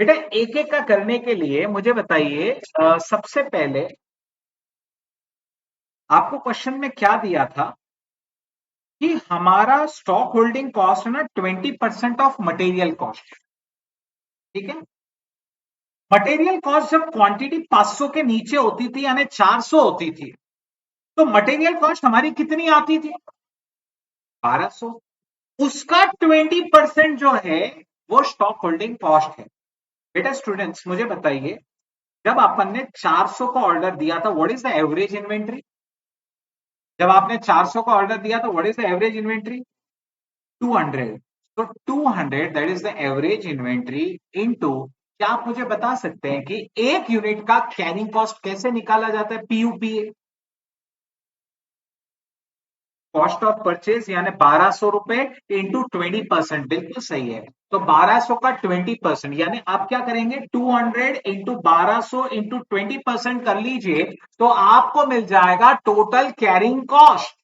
बेटा एक एक का करने के लिए मुझे बताइए, सबसे पहले आपको क्वेश्चन में क्या दिया था कि हमारा स्टॉक होल्डिंग कॉस्ट है ना 20% ऑफ मटेरियल कॉस्ट। ठीक है, मटेरियल कॉस्ट जब क्वांटिटी 500 के नीचे होती थी यानी 400 होती थी, तो मटेरियल कॉस्ट हमारी कितनी आती थी? 1200। उसका 20% जो है वो स्टॉक होल्डिंग कॉस्ट है। बेटा स्टूडेंट्स मुझे बताइए, जब अपन ने 400 का ऑर्डर दिया था, what is the average inventory? जब आपने 400 का ऑर्डर दिया तो what is the average inventory? 200। तो 200 that is the average inventory into, क्या आप मुझे बता सकते हैं कि एक यूनिट का कैरिंग कॉस्ट कैसे निकाला जाता है? पीयूपीए, कॉस्ट ऑफ परचेज, यानी 1200 रुपए इंटू 20%। बिल्कुल सही है। तो 1200 का 20% यानी आप क्या करेंगे, 200 इंटू 1200 इंटू 20% कर लीजिए, तो आपको मिल जाएगा टोटल कैरिंग कॉस्ट।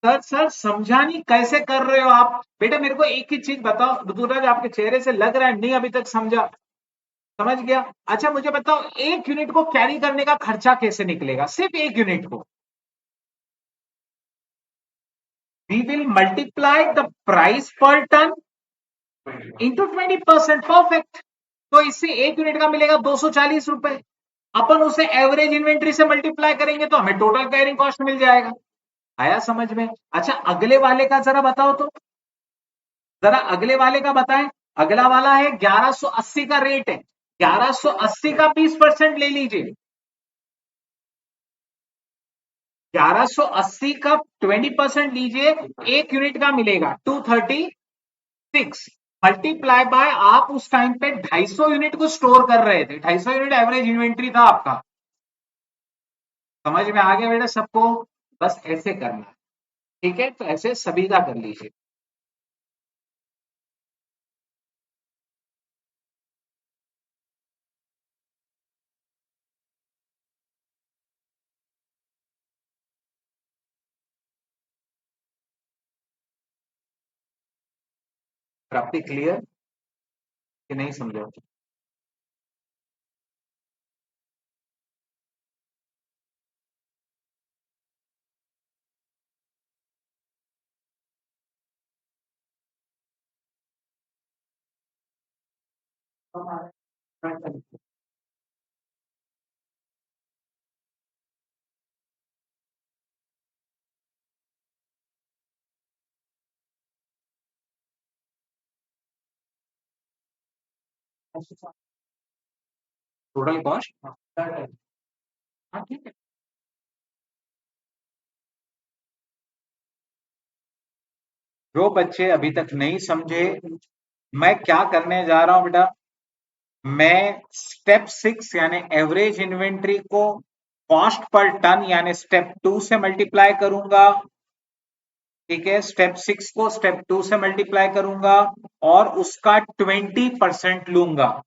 सर समझा नहीं, कैसे कर रहे हो आप? बेटा मेरे को एक ही चीज बताओ, ऋतुराज आपके चेहरे से लग रहा है नहीं अभी तक समझा। समझ गया। अच्छा मुझे बताओ, एक यूनिट को कैरी करने का खर्चा कैसे निकलेगा, सिर्फ एक यूनिट को? We will multiply the price per ton into 20%। Perfect. तो इससे एक यूनिट का मिलेगा 240 रुपए। अपन उसे एवरेज इन्वेंट्री से मल्टीप्लाई करेंगे तो हमें टोटल कैरिंग कॉस्ट मिल जाएगा। आया समझ में? अच्छा अगले वाले का जरा बताओ तो, जरा अगले वाले का बताएं। अगला वाला है 1180 का रेट है, 1180 का 20% ले लीजिए। 1180 का 20% लीजिए, एक यूनिट का मिलेगा 236 मल्टीप्लाई बाय, आप उस टाइम पे 250 यूनिट को स्टोर कर रहे थे, 250 यूनिट एवरेज इन्वेंट्री था आपका। समझ में आ गया बेटा सबको? बस ऐसे करना है। ठीक है, तो ऐसे सभी का कर लीजिए। प्राप्ति क्लियर कि नहीं समझो? टोटल कॉस्ट, हाँ ठीक है। जो बच्चे अभी तक नहीं समझे, मैं क्या करने जा रहा हूं बेटा, मैं स्टेप 6 यानी एवरेज इन्वेंट्री को कॉस्ट पर टन यानी स्टेप 2 से मल्टीप्लाई करूंगा। ठीक है, स्टेप 6 को स्टेप 2 से मल्टीप्लाई करूंगा और उसका 20% लूंगा,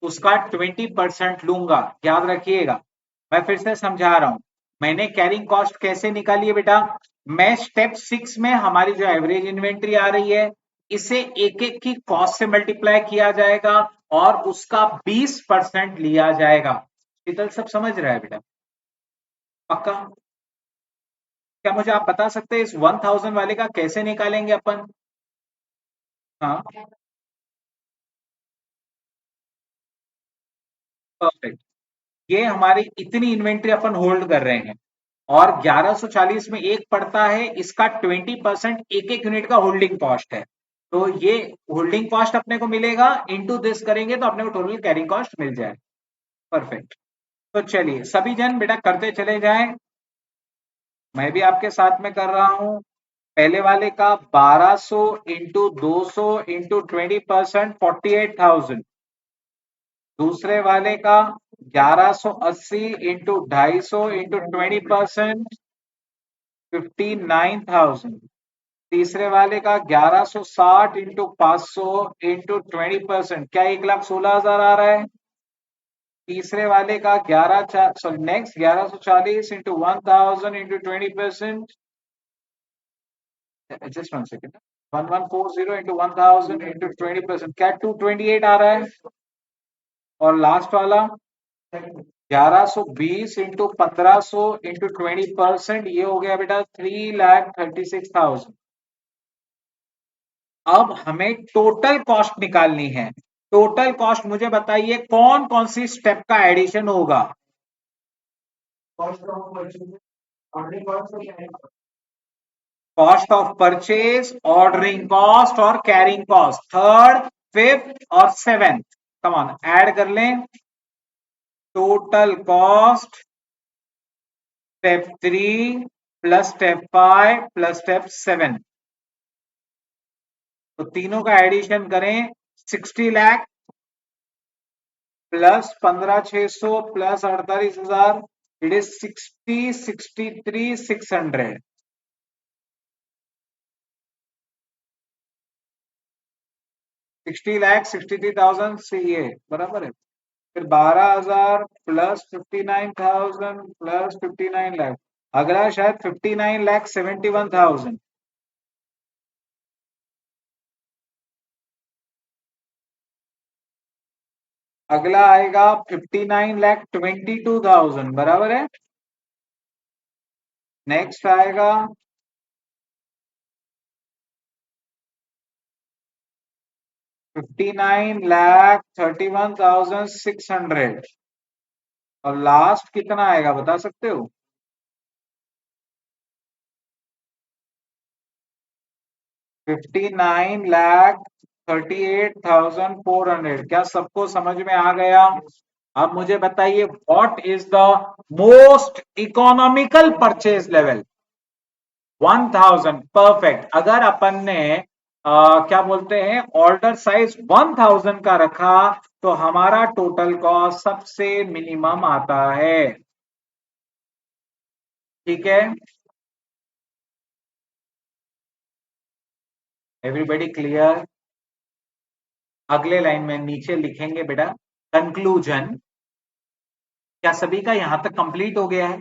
उसका 20% लूंगा। याद रखिएगा, मैं फिर से समझा रहा हूं। मैंने कैरिंग कॉस्ट कैसे निकाली है बेटा, मैं स्टेप 6 में हमारी जो एवरेज इन्वेंट्री आ रही है, इसे एक एक की कॉस्ट से मल्टीप्लाई किया जाएगा और उसका 20% लिया जाएगा। शीतल सब समझ रहा है बेटा, पक्का? क्या मुझे आप बता सकते हैं इस 1000 वाले का कैसे निकालेंगे अपन? हाँ, परफेक्ट। ये हमारी इतनी इन्वेंट्री अपन होल्ड कर रहे हैं और 1140 में एक पड़ता है, इसका 20% एक एक यूनिट का होल्डिंग कॉस्ट है। तो ये होल्डिंग कॉस्ट अपने को मिलेगा, इनटू दिस करेंगे तो अपने को टोटल कैरिंग कॉस्ट मिल जाए। परफेक्ट। तो चलिए सभी जन बेटा करते चले जाएं, मैं भी आपके साथ में कर रहा हूं। पहले वाले का 1200 इंटू 200 इंटू 20% 48,000। दूसरे वाले का 1180 इंटू 250 इंटू 20% 59,000। तीसरे वाले का 1160 इंटू 500 इंटू 20%, क्या 1,16,000 आ रहा है? तीसरे वाले का 1140 into 1000 into 20%, just one second, 1140 into 1000 into 20%, क्या 228 आ रहा है? और लास्ट वाला 1120 इंटू 1500 इंटू 20%, ये हो गया बेटा 3,36,000। अब हमें टोटल कॉस्ट निकालनी है। टोटल कॉस्ट मुझे बताइए कौन कौन सी स्टेप का एडिशन होगा? Cost of purchase, ordering cost और कैरिंग कॉस्ट, थर्ड, फिफ्थ और सेवेंथ। कम ऑन ऐड कर लें। Total cost step 3 plus step 5 plus step 7, तो तीनों का एडिशन करें। 60 lakh plus 15,600 plus 48,000, it is 63,600। 60,63,000 CA बराबर है। फिर 12,000 प्लस 59,000 प्लस 59 लाख, अगला शायद 59,71,000। अगला आएगा 59,22,000 बराबर है। नेक्स्ट आएगा 59,31,600 और लास्ट कितना आएगा बता सकते हो? 59,38,400। क्या सबको समझ में आ गया? अब मुझे बताइए what is the most economical purchase level? 1000। Perfect. अगर अपन ने क्या बोलते हैं ऑर्डर साइज 1000 का रखा तो हमारा टोटल कॉस्ट सबसे मिनिमम आता है। ठीक है, एवरीबॉडी क्लियर? अगले लाइन में नीचे लिखेंगे बेटा कंक्लूजन। क्या सभी का यहां तक कंप्लीट हो गया है?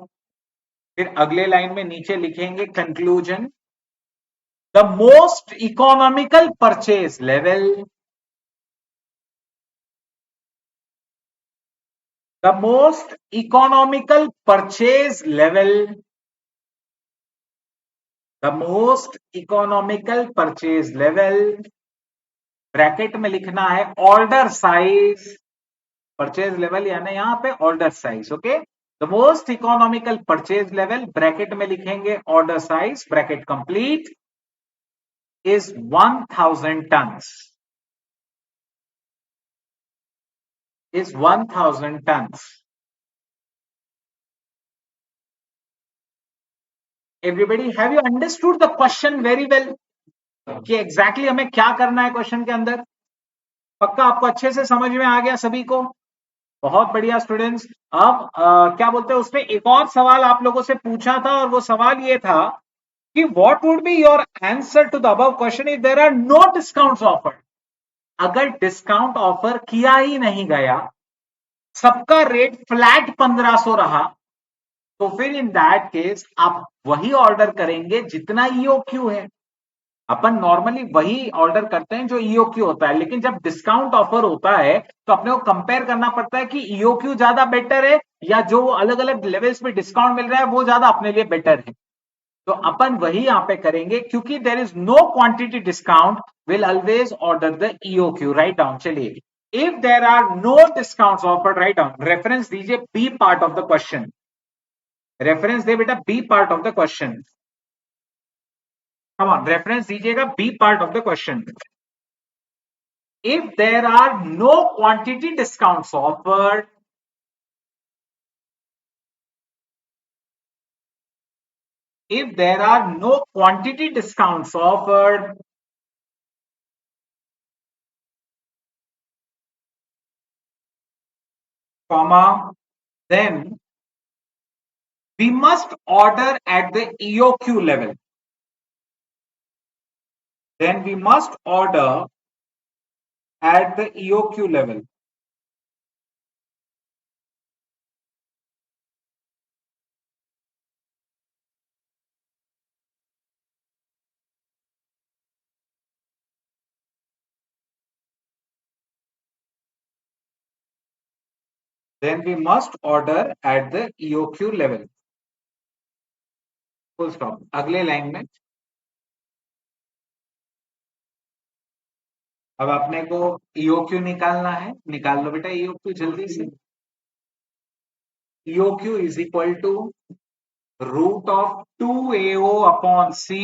फिर अगले लाइन में नीचे लिखेंगे conclusion. The most economical purchase level, the most economical purchase level, the most economical purchase level, bracket में लिखना है ऑर्डर साइज। परचेज लेवल यानी यहां पे order size. Okay, the most economical purchase level, bracket में लिखेंगे order size, bracket complete, is 1000 tons, is 1000 tons. Everybody, have you understood the question very well? कि exactly हमें क्या करना है क्वेश्चन के अंदर। पक्का आपको अच्छे से समझ में आ गया सभी को? बहुत बढ़िया स्टूडेंट्स। अब क्या बोलते हैं, उसने एक और सवाल आप लोगों से पूछा था और वो सवाल ये था कि what would be your answer to the above question if there are no discounts offered. अगर डिस्काउंट ऑफर किया ही नहीं गया, सबका रेट फ्लैट 1500 रहा, तो फिर इन दैट केस आप वही ऑर्डर करेंगे जितना ईओक्यू है। अपन नॉर्मली वही ऑर्डर करते हैं जो ईओक्यू होता है, लेकिन जब डिस्काउंट ऑफर होता है तो अपने को कंपेयर करना पड़ता है कि ईओक्यू ज्यादा बेटर है या जो अलग अलग लेवल्स पे डिस्काउंट मिल रहा है वो ज्यादा अपने लिए बेटर है। तो अपन वही यहां पे करेंगे, क्योंकि there is no quantity discount, will always order the EOQ. Right down, चलिए। If there are no discount offer, right down, reference दीजिए B part of the question. Reference दे बेटा B part of the question. Come on, reference दीजिएगा B part of the question. If there are no quantity discounts offered, if there are no quantity discounts offered, comma, then we must order at the EOQ level. Then we must order at the EOQ level. Then we must order at the EOQ level. Full stop. अगले line में अब अपने को EOQ निकालना है। निकाल लो बेटा EOQ जल्दी से। EOQ is equal to root of 2AO upon C,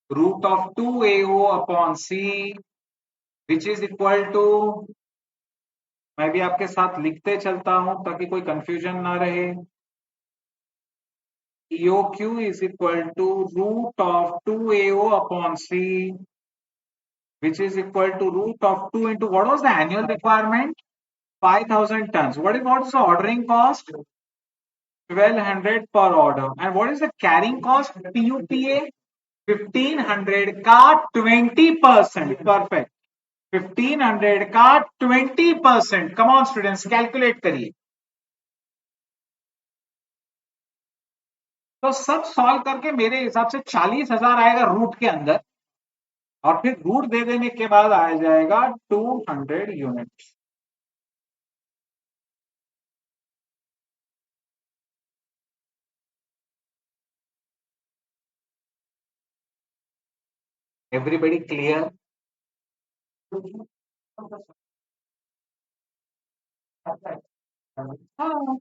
root of 2AO upon C, which is equal to, मैं भी आपके साथ लिखते चलता हूं ताकि कोई कंफ्यूजन ना रहे। EOQ is equal to root of 2AO upon C, which is equal to root of 2 into what was the annual requirement? 5,000 tons. What is the ordering cost? 1200 per order. And what is the carrying cost? PUPA 1500 का 20%। Perfect. 1500 का 20%। Come on students, calculate करिए। तो सब solve करके मेरे हिसाब से 40,000 आएगा रूट के अंदर, और फिर रूट दे देने के बाद आ जाएगा 200 यूनिट। Everybody clear? हाँ,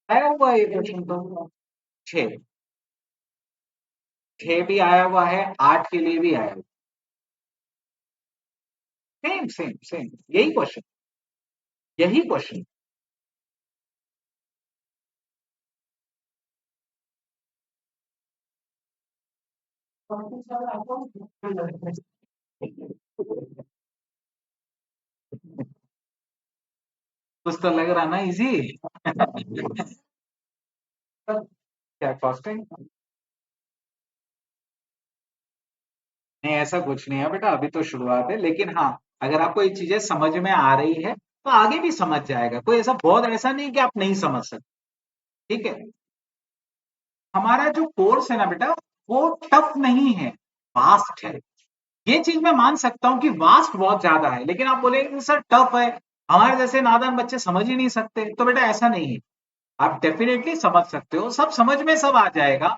आया हुआ है ये क्वेश्चन तो। 6 6 भी आया हुआ है, 8 के लिए भी आया हुआ। सेम सेम सेम, यही क्वेश्चन, यही क्वेश्चन। कुछ तो लग रहा ना इजी। क्या कॉस्टिंग? नहीं, ऐसा कुछ नहीं है बेटा, अभी तो शुरुआत है। लेकिन हाँ, अगर आपको ये चीजें समझ में आ रही है तो आगे भी समझ जाएगा। कोई ऐसा बहुत ऐसा नहीं कि आप नहीं समझ सकते। ठीक है। हमारा जो कोर्स है ना बेटा, वो टफ नहीं है, वास्ट है। ये चीज मैं मान सकता हूँ कि वास्ट बहुत ज्यादा है, लेकिन आप बोलेंगे सर टफ है, हमारे जैसे नादान बच्चे समझ ही नहीं सकते। तो बेटा ऐसा नहीं है, आप डेफिनेटली समझ सकते हो, सब समझ में सब आ जाएगा।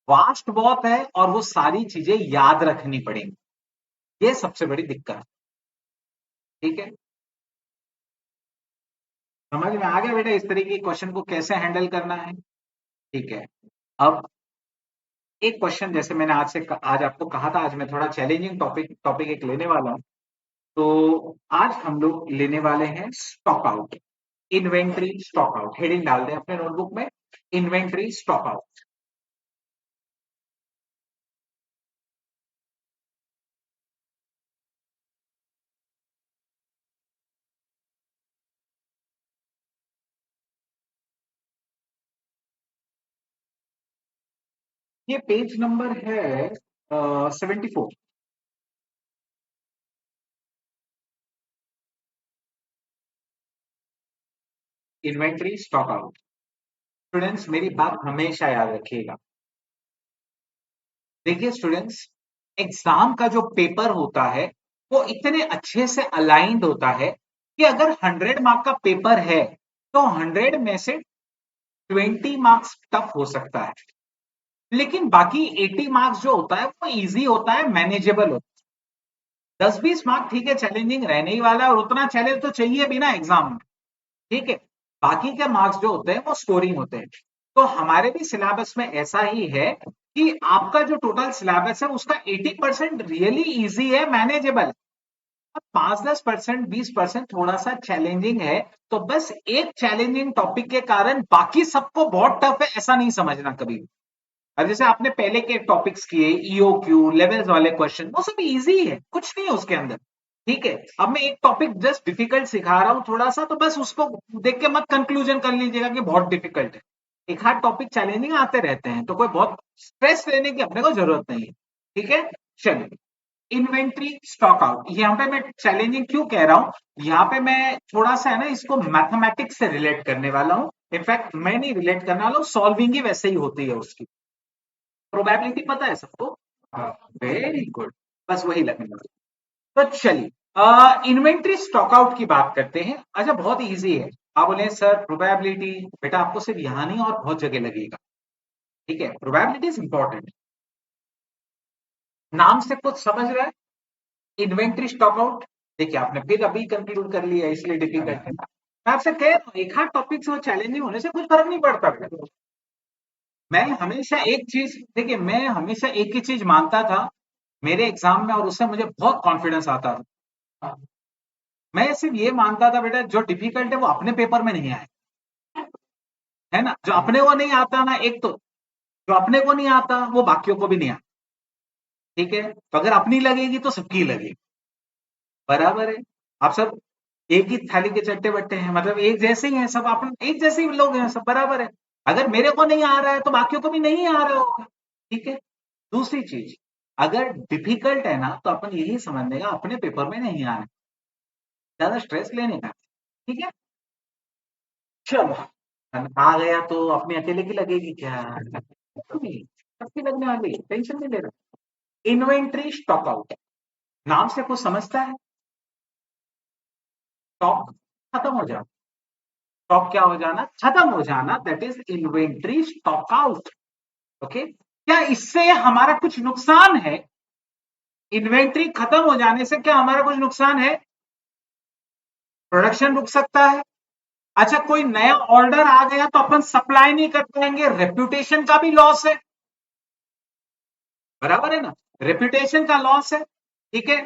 वास्ट बहुत है और वो सारी चीजें याद रखनी पड़ेंगी, ये सबसे बड़ी दिक्कत है। ठीक है, समझ में आ गया बेटा इस तरीके के क्वेश्चन को कैसे हैंडल करना है? ठीक है। अब एक क्वेश्चन, जैसे मैंने आज आपको कहा था, आज मैं थोड़ा चैलेंजिंग टॉपिक टॉपिक एक लेने वाला हूं। तो आज हम लोग लेने वाले हैं stock out, inventory stock out. Heading डाल दें अपने नोटबुक में, इन्वेंट्री स्टॉक आउट। ये पेज नंबर है 74। Inventory stock out. स्टूडेंट्स मेरी बात हमेशा याद रखिएगा। देखिए स्टूडेंट्स, एग्जाम का जो पेपर होता है वो इतने अच्छे से अलाइंड होता है कि अगर 100 मार्क का पेपर है तो 100 में से 20 मार्क्स टफ हो सकता है, लेकिन बाकी 80 मार्क्स जो होता है वो इजी होता है, मैनेजेबल होता है। 10-20 मार्क ठीक है चैलेंजिंग रहने ही वाला है, और उतना चैलेंज तो चाहिए भी ना एग्जाम में। ठीक है, बाकी के मार्क्स जो होते हैं वो स्कोरिंग होते हैं। तो हमारे भी सिलेबस में ऐसा ही है कि आपका जो टोटल सिलेबस है उसका 80% रियली इजी है, मैनेजेबल। 5-10%, 20% थोड़ा सा चैलेंजिंग है। तो बस एक चैलेंजिंग टॉपिक के कारण बाकी सबको बहुत टफ है ऐसा नहीं समझना कभी भी। अब जैसे आपने पहले के टॉपिक्स किए, ईओक्यू लेवल्स वाले क्वेश्चन, वो सब इजी है, कुछ नहीं है उसके अंदर। ठीक है, अब मैं एक टॉपिक जस्ट डिफिकल्ट सिखा रहा हूं थोड़ा सा, तो बस उसको देख के मत कंक्लूजन कर लीजिएगा कि बहुत डिफिकल्ट है। एक हाथ टॉपिक चैलेंजिंग आते रहते हैं, तो कोई बहुत स्ट्रेस लेने की अपने को जरूरत नहीं है। ठीक है, चलिए। इन्वेंट्री स्टॉक आउट, यहाँ पे मैं चैलेंजिंग क्यों कह रहा हूं, यहाँ पे मैं थोड़ा सा है ना इसको मैथमेटिक्स से रिलेट करने वाला हूं। इनफैक्ट मैं नहीं रिलेट करने वाला हूं, सॉल्विंग ही वैसे ही होती है उसकी। प्रोबेबिलिटी पता है सबको? वेरी गुड, बस वही लगने लगा। तो चलिए इन्वेंट्री स्टॉक आउट की बात करते हैं। अच्छा, बहुत इजी है। आप बोले सर प्रोबेबिलिटी, बेटा आपको सिर्फ यहां नहीं और बहुत जगह लगेगा। ठीक है, प्रोबेबिलिटी इज इंपॉर्टेंट। नाम से कुछ समझ रहा है? Inventory stock out. देखिए आपने फिर अभी कंक्लूड कर लिया, इसलिए डिफिकल्ट है। मैं आपसे कह रहा हूं, एक हाथ टॉपिक से चैलेंजिंग होने से कुछ फर्क नहीं पड़ता। मैं हमेशा एक चीज, देखिए मैं हमेशा एक ही चीज मानता था मेरे एग्जाम में, और उससे मुझे बहुत कॉन्फिडेंस आता था। मैं सिर्फ ये मानता था बेटा जो डिफिकल्ट है वो अपने पेपर में नहीं आए, है ना। जो अपने को नहीं आता ना, एक तो जो अपने को नहीं आता वो बाकियों को भी नहीं आता। ठीक है, तो अगर अपनी लगेगी तो सबकी लगेगी, बराबर है। आप सब एक ही थाली के चट्टे बट्टे हैं, मतलब एक जैसे ही हैं सब, अपन एक जैसे ही लोग हैं सब, बराबर है। अगर मेरे को नहीं आ रहा है तो बाकियों को भी नहीं आ रहा होगा। ठीक है, दूसरी चीज, अगर डिफिकल्ट है ना तो अपन यही समझ लेगा अपने पेपर में नहीं आना, ज्यादा स्ट्रेस लेने का। ठीक है, चलो। आ गया तो अपने अकेले की लगेगी क्या? नहीं, सबकी लगने वाली है, टेंशन नहीं ले रहा। इन्वेंट्री स्टॉक आउट, नाम से कुछ समझता है? स्टॉक खत्म हो जाना, स्टॉक क्या हो जाना? खत्म हो जाना, that is inventory stock out. Okay, क्या इससे हमारा कुछ नुकसान है? इन्वेंट्री खत्म हो जाने से क्या हमारा कुछ नुकसान है? प्रोडक्शन रुक सकता है। अच्छा, कोई नया ऑर्डर आ गया तो अपन सप्लाई नहीं कर पाएंगे, रेप्यूटेशन का भी लॉस है, बराबर है ना। रेप्यूटेशन का लॉस है। ठीक है,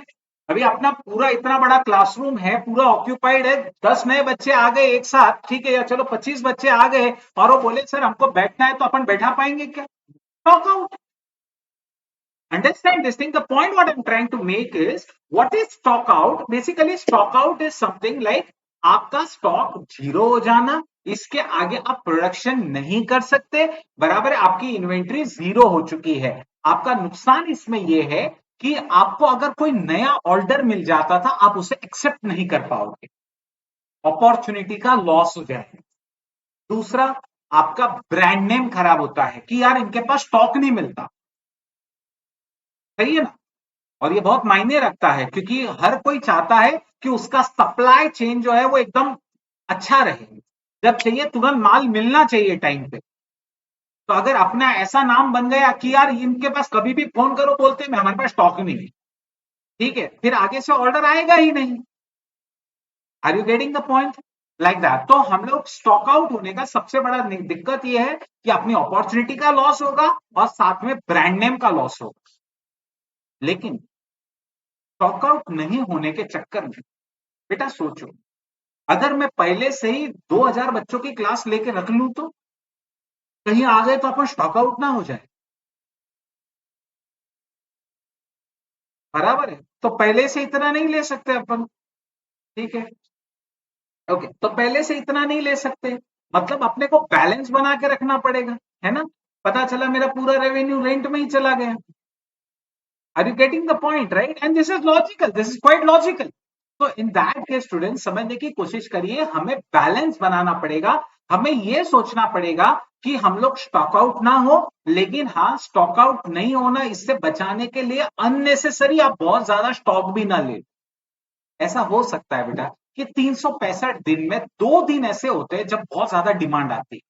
अभी अपना पूरा इतना बड़ा क्लासरूम है, पूरा ऑक्यूपाइड है, 10 नए बच्चे आ गए एक साथ, ठीक है, या चलो 25 बच्चे आ गए, और वो बोले सर हमको बैठना है, तो अपन बैठा पाएंगे क्या? Stock out. Understand this thing. The point what I'm trying to make is, what is stock out? Basically, stock out is something like आपका स्टॉक जीरो हो जाना, इसके आगे आप प्रोडक्शन नहीं कर सकते, बराबर है, आपकी इन्वेंट्री जीरो हो चुकी है। आपका नुकसान इसमें यह है कि आपको अगर कोई नया ऑर्डर मिल जाता था आप उसे एक्सेप्ट नहीं कर पाओगे, अपॉर्चुनिटी का लॉस हो जाए। दूसरा, आपका ब्रांड नेम खराब होता है कि यार इनके पास स्टॉक नहीं मिलता, सही है ना। और ये बहुत मायने रखता है, क्योंकि हर कोई चाहता है कि उसका सप्लाई चेन जो है वो एकदम अच्छा रहे, जब चाहिए तुरंत माल मिलना चाहिए टाइम पे। तो अगर अपना ऐसा नाम बन गया कि यार इनके पास कभी भी फोन करो बोलते हैं हमारे पास स्टॉक नहीं है, ठीक है, फिर आगे से ऑर्डर आएगा ही नहीं। Are you getting the point? Like that. तो हम लोग स्टॉक आउट होने का सबसे बड़ा दिक्कत यह है कि अपनी अपॉर्चुनिटी का लॉस होगा और साथ में ब्रांड नेम का लॉस होगा। लेकिन स्टॉक आउट नहीं होने के चक्कर में बेटा सोचो, अगर मैं पहले से ही 2000 बच्चों की क्लास लेके रख लूं तो कहीं आ गए तो अपन स्टॉक आउट ना हो जाए, बराबर है। तो पहले से इतना नहीं ले सकते अपन। ठीक है, ओके, तो पहले से इतना नहीं ले सकते, मतलब अपने को बैलेंस बना के रखना पड़ेगा, है ना। पता चला मेरा पूरा रेवेन्यू रेंट में ही चला गया। Are you getting the point, right? And this is logical, this is quite logical. तो इन दैट केस स्टूडेंट समझने की कोशिश करिए, हमें बैलेंस बनाना पड़ेगा। हमें यह सोचना पड़ेगा कि हम लोग स्टॉक आउट ना हो, लेकिन हाँ, स्टॉक आउट नहीं होना, इससे बचाने के लिए अननेसेसरी आप बहुत ज्यादा स्टॉक भी ना ले। ऐसा हो सकता है बेटा कि 365 दिन में 2 दिन ऐसे होते हैं जब बहुत ज्यादा डिमांड आती है।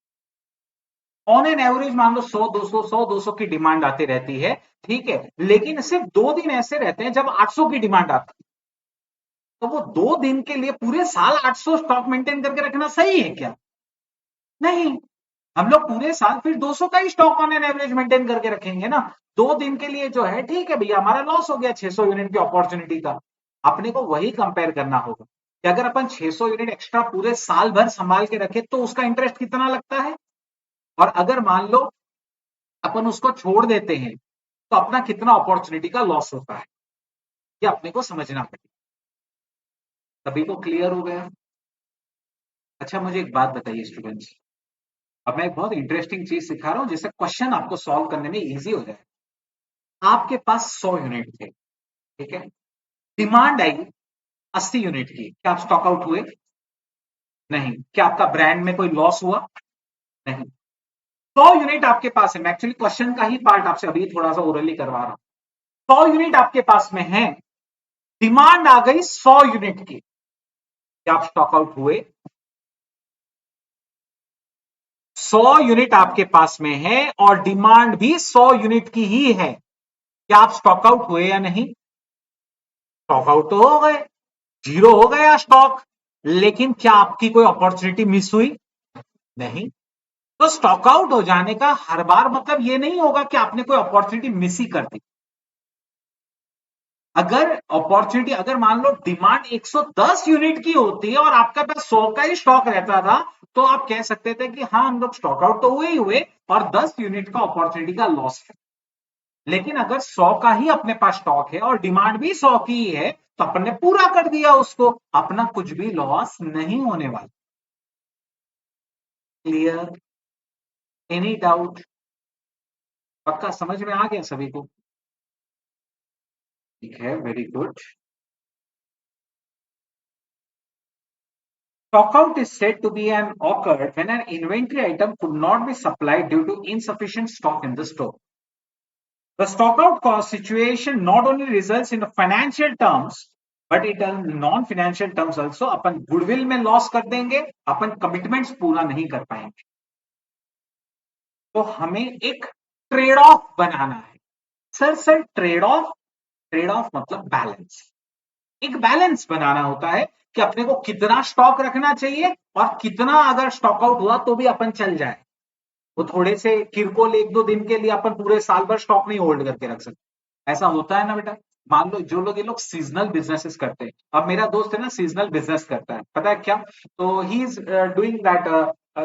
ऑन एन एवरेज मान लो 100 200 की डिमांड आती रहती है, ठीक है, लेकिन सिर्फ 2 दिन ऐसे रहते हैं जब 800 की डिमांड आती है। तो वो 2 दिन के लिए पूरे साल 800 स्टॉक मेंटेन करके रखना सही है क्या? नहीं। हम लोग पूरे साल फिर 200 का ही stock on an average maintain करके रखेंगे ना। 2 दिन के लिए जो है, ठीक है भैया, हमारा लॉस हो गया 600 यूनिट की अपॉर्चुनिटी का। अपने को वही कंपेयर करना होगा कि अगर अपन 600 यूनिट एक्स्ट्रा पूरे साल भर संभाल के रखे तो उसका इंटरेस्ट कितना लगता है, और अगर मान लो अपन उसको छोड़ देते हैं तो अपना कितना अपॉर्चुनिटी का लॉस होता है, ये अपने को समझना पड़ेगा। सभी को क्लियर हो गया? अच्छा, मुझे एक बात बताइए स्टूडेंट्स, अब मैं एक बहुत इंटरेस्टिंग चीज सिखा रहा हूं जिससे क्वेश्चन आपको सॉल्व करने में इजी हो जाए। आपके पास 100 यूनिट थे, ठीक है, डिमांड आई 80 यूनिट की, क्या आप स्टॉक आउट हुए? नहीं। क्या आपका ब्रांड में कोई लॉस हुआ? नहीं। 100 यूनिट आपके पास है, मैं एक्चुअली क्वेश्चन का ही पार्ट आपसे अभी थोड़ा सा ओरली करवा रहा हूं। 100 यूनिट आपके पास में है, डिमांड आ गई 100 यूनिट की, क्या आप स्टॉक आउट हुए? 100 यूनिट आपके पास में है और डिमांड भी 100 यूनिट की ही है, क्या आप स्टॉक आउट हुए या नहीं? स्टॉक आउट तो हो गए, जीरो हो गया स्टॉक, लेकिन क्या आपकी कोई अपॉर्चुनिटी मिस हुई? नहीं। तो स्टॉक आउट हो जाने का हर बार मतलब ये नहीं होगा कि आपने कोई अपॉर्चुनिटी मिस ही कर दी। अगर अपॉर्चुनिटी, अगर मान लो डिमांड 110 यूनिट की होती है और आपका पास 100 का ही स्टॉक रहता था, तो आप कह सकते थे कि हाँ, हम लोग स्टॉक आउट तो हुए ही हुए और 10 यूनिट का अपॉर्चुनिटी का लॉस है। लेकिन अगर 100 का ही अपने पास स्टॉक है और डिमांड भी 100 की ही है, तो अपन ने पूरा कर दिया उसको, अपना कुछ भी लॉस नहीं होने वाला। क्लियर? Any doubt? पक्का समझ में आ गया सभी को? ठीक है, very good. Stockout is said to be an occurred when an inventory item could not be supplied due to insufficient stock in the store. The stockout cost situation not only results in financial terms, but it in non-financial terms also. Upon goodwill में loss कर देंगे, अपन commitments पूरा नहीं कर पाएंगे। तो हमें एक ट्रेड ऑफ बनाना है। सर ट्रेड ऑफ मतलब बैलेंस। एक बैलेंस बनाना होता है कि अपने को कितना स्टॉक रखना चाहिए और कितना अगर स्टॉक आउट हुआ तो भी अपन चल जाए। वो थोड़े से किरकोल 1-2 दिन के लिए अपन पूरे साल भर स्टॉक नहीं होल्ड करके रख सकते। ऐसा होता है ना बेटा। मान लो जो लोग, ये लोग सीजनल बिजनेसेस करते हैं, अब मेरा दोस्त है ना सीजनल बिजनेस करता है, पता है क्या? तो ही इज डूइंग दैट।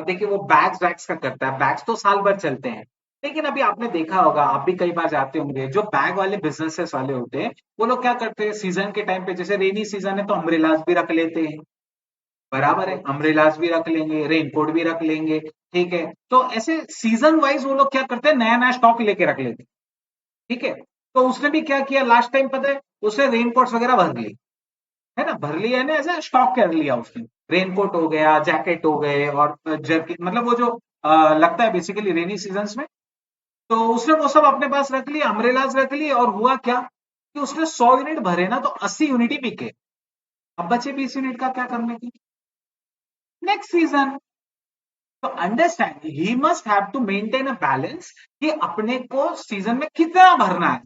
देखिए वो बैग्स वैग्स का करता है, बैग्स तो साल भर चलते हैं। लेकिन अभी आपने देखा होगा, आप भी कई बार जाते होंगे, जो बैग वाले बिजनेसेस वाले होते हैं, वो लोग क्या करते हैं सीजन के टाइम पे, जैसे रेनी सीजन है तो अम्ब्रेलाज भी रख लेते हैं। बराबर है, अम्ब्रेलाज भी रख लेंगे, रेनकोट भी रख लेंगे, ठीक है। तो ऐसे सीजन वाइज वो लोग क्या करते हैं, नया नया स्टॉक लेके रख लेते हैं, ठीक है। तो उसने भी क्या किया लास्ट टाइम पता है, उसने रेनकोट्स वगैरह भर लिए, है ना, भर लिया है ना, ऐसा स्टॉक कर लिया उसने। रेनकोट हो गया, जैकेट हो गए, और जर्किन, मतलब वो जो लगता है बेसिकली रेनी सीजन में। तो उसने वो सब अपने पास रख लिया, अम्ब्रेलाज रख लिए, और हुआ क्या कि उसने 100 यूनिट भरे ना तो 80 यूनिट ही बिके। अब बचे 20 यूनिट का क्या करने की, नेक्स्ट सीजन। तो understand he must have to maintain a balance कि अपने को सीजन में कितना भरना है।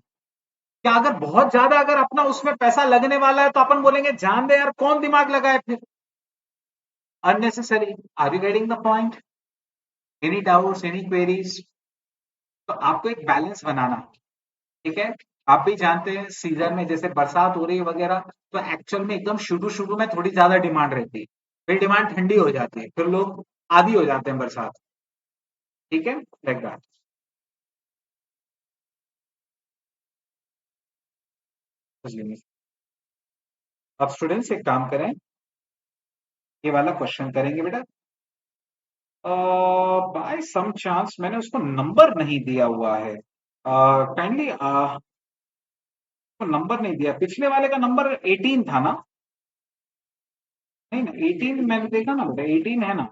क्या अगर बहुत ज्यादा अगर अपना उसमें पैसा लगने वाला है तो अपन बोलेंगे जान दे यार, कौन दिमाग लगाए फिर, unnecessary. Are you getting the point? Any doubts, any queries? तो आपको एक बैलेंस बनाना, ठीक है। आप भी जानते हैं सीजन में जैसे बरसात हो रही है वगैरह, तो एक्चुअल में एकदम शुरू शुरू में थोड़ी ज्यादा डिमांड रहती है, फिर डिमांड ठंडी हो जाती है, फिर लोग आदी हो जाते हैं बरसात, ठीक है, लाइक दैट। अब स्टूडेंट्स एक काम करें, ये वाला क्वेश्चन करेंगे बेटा। बाय सम चांस मैंने उसको नंबर नहीं दिया हुआ है। काइंडली नंबर नहीं दिया। पिछले वाले का नंबर 18 था ना? नहीं ना, 18 मैंने देखा ना बेटा, 18 है ना?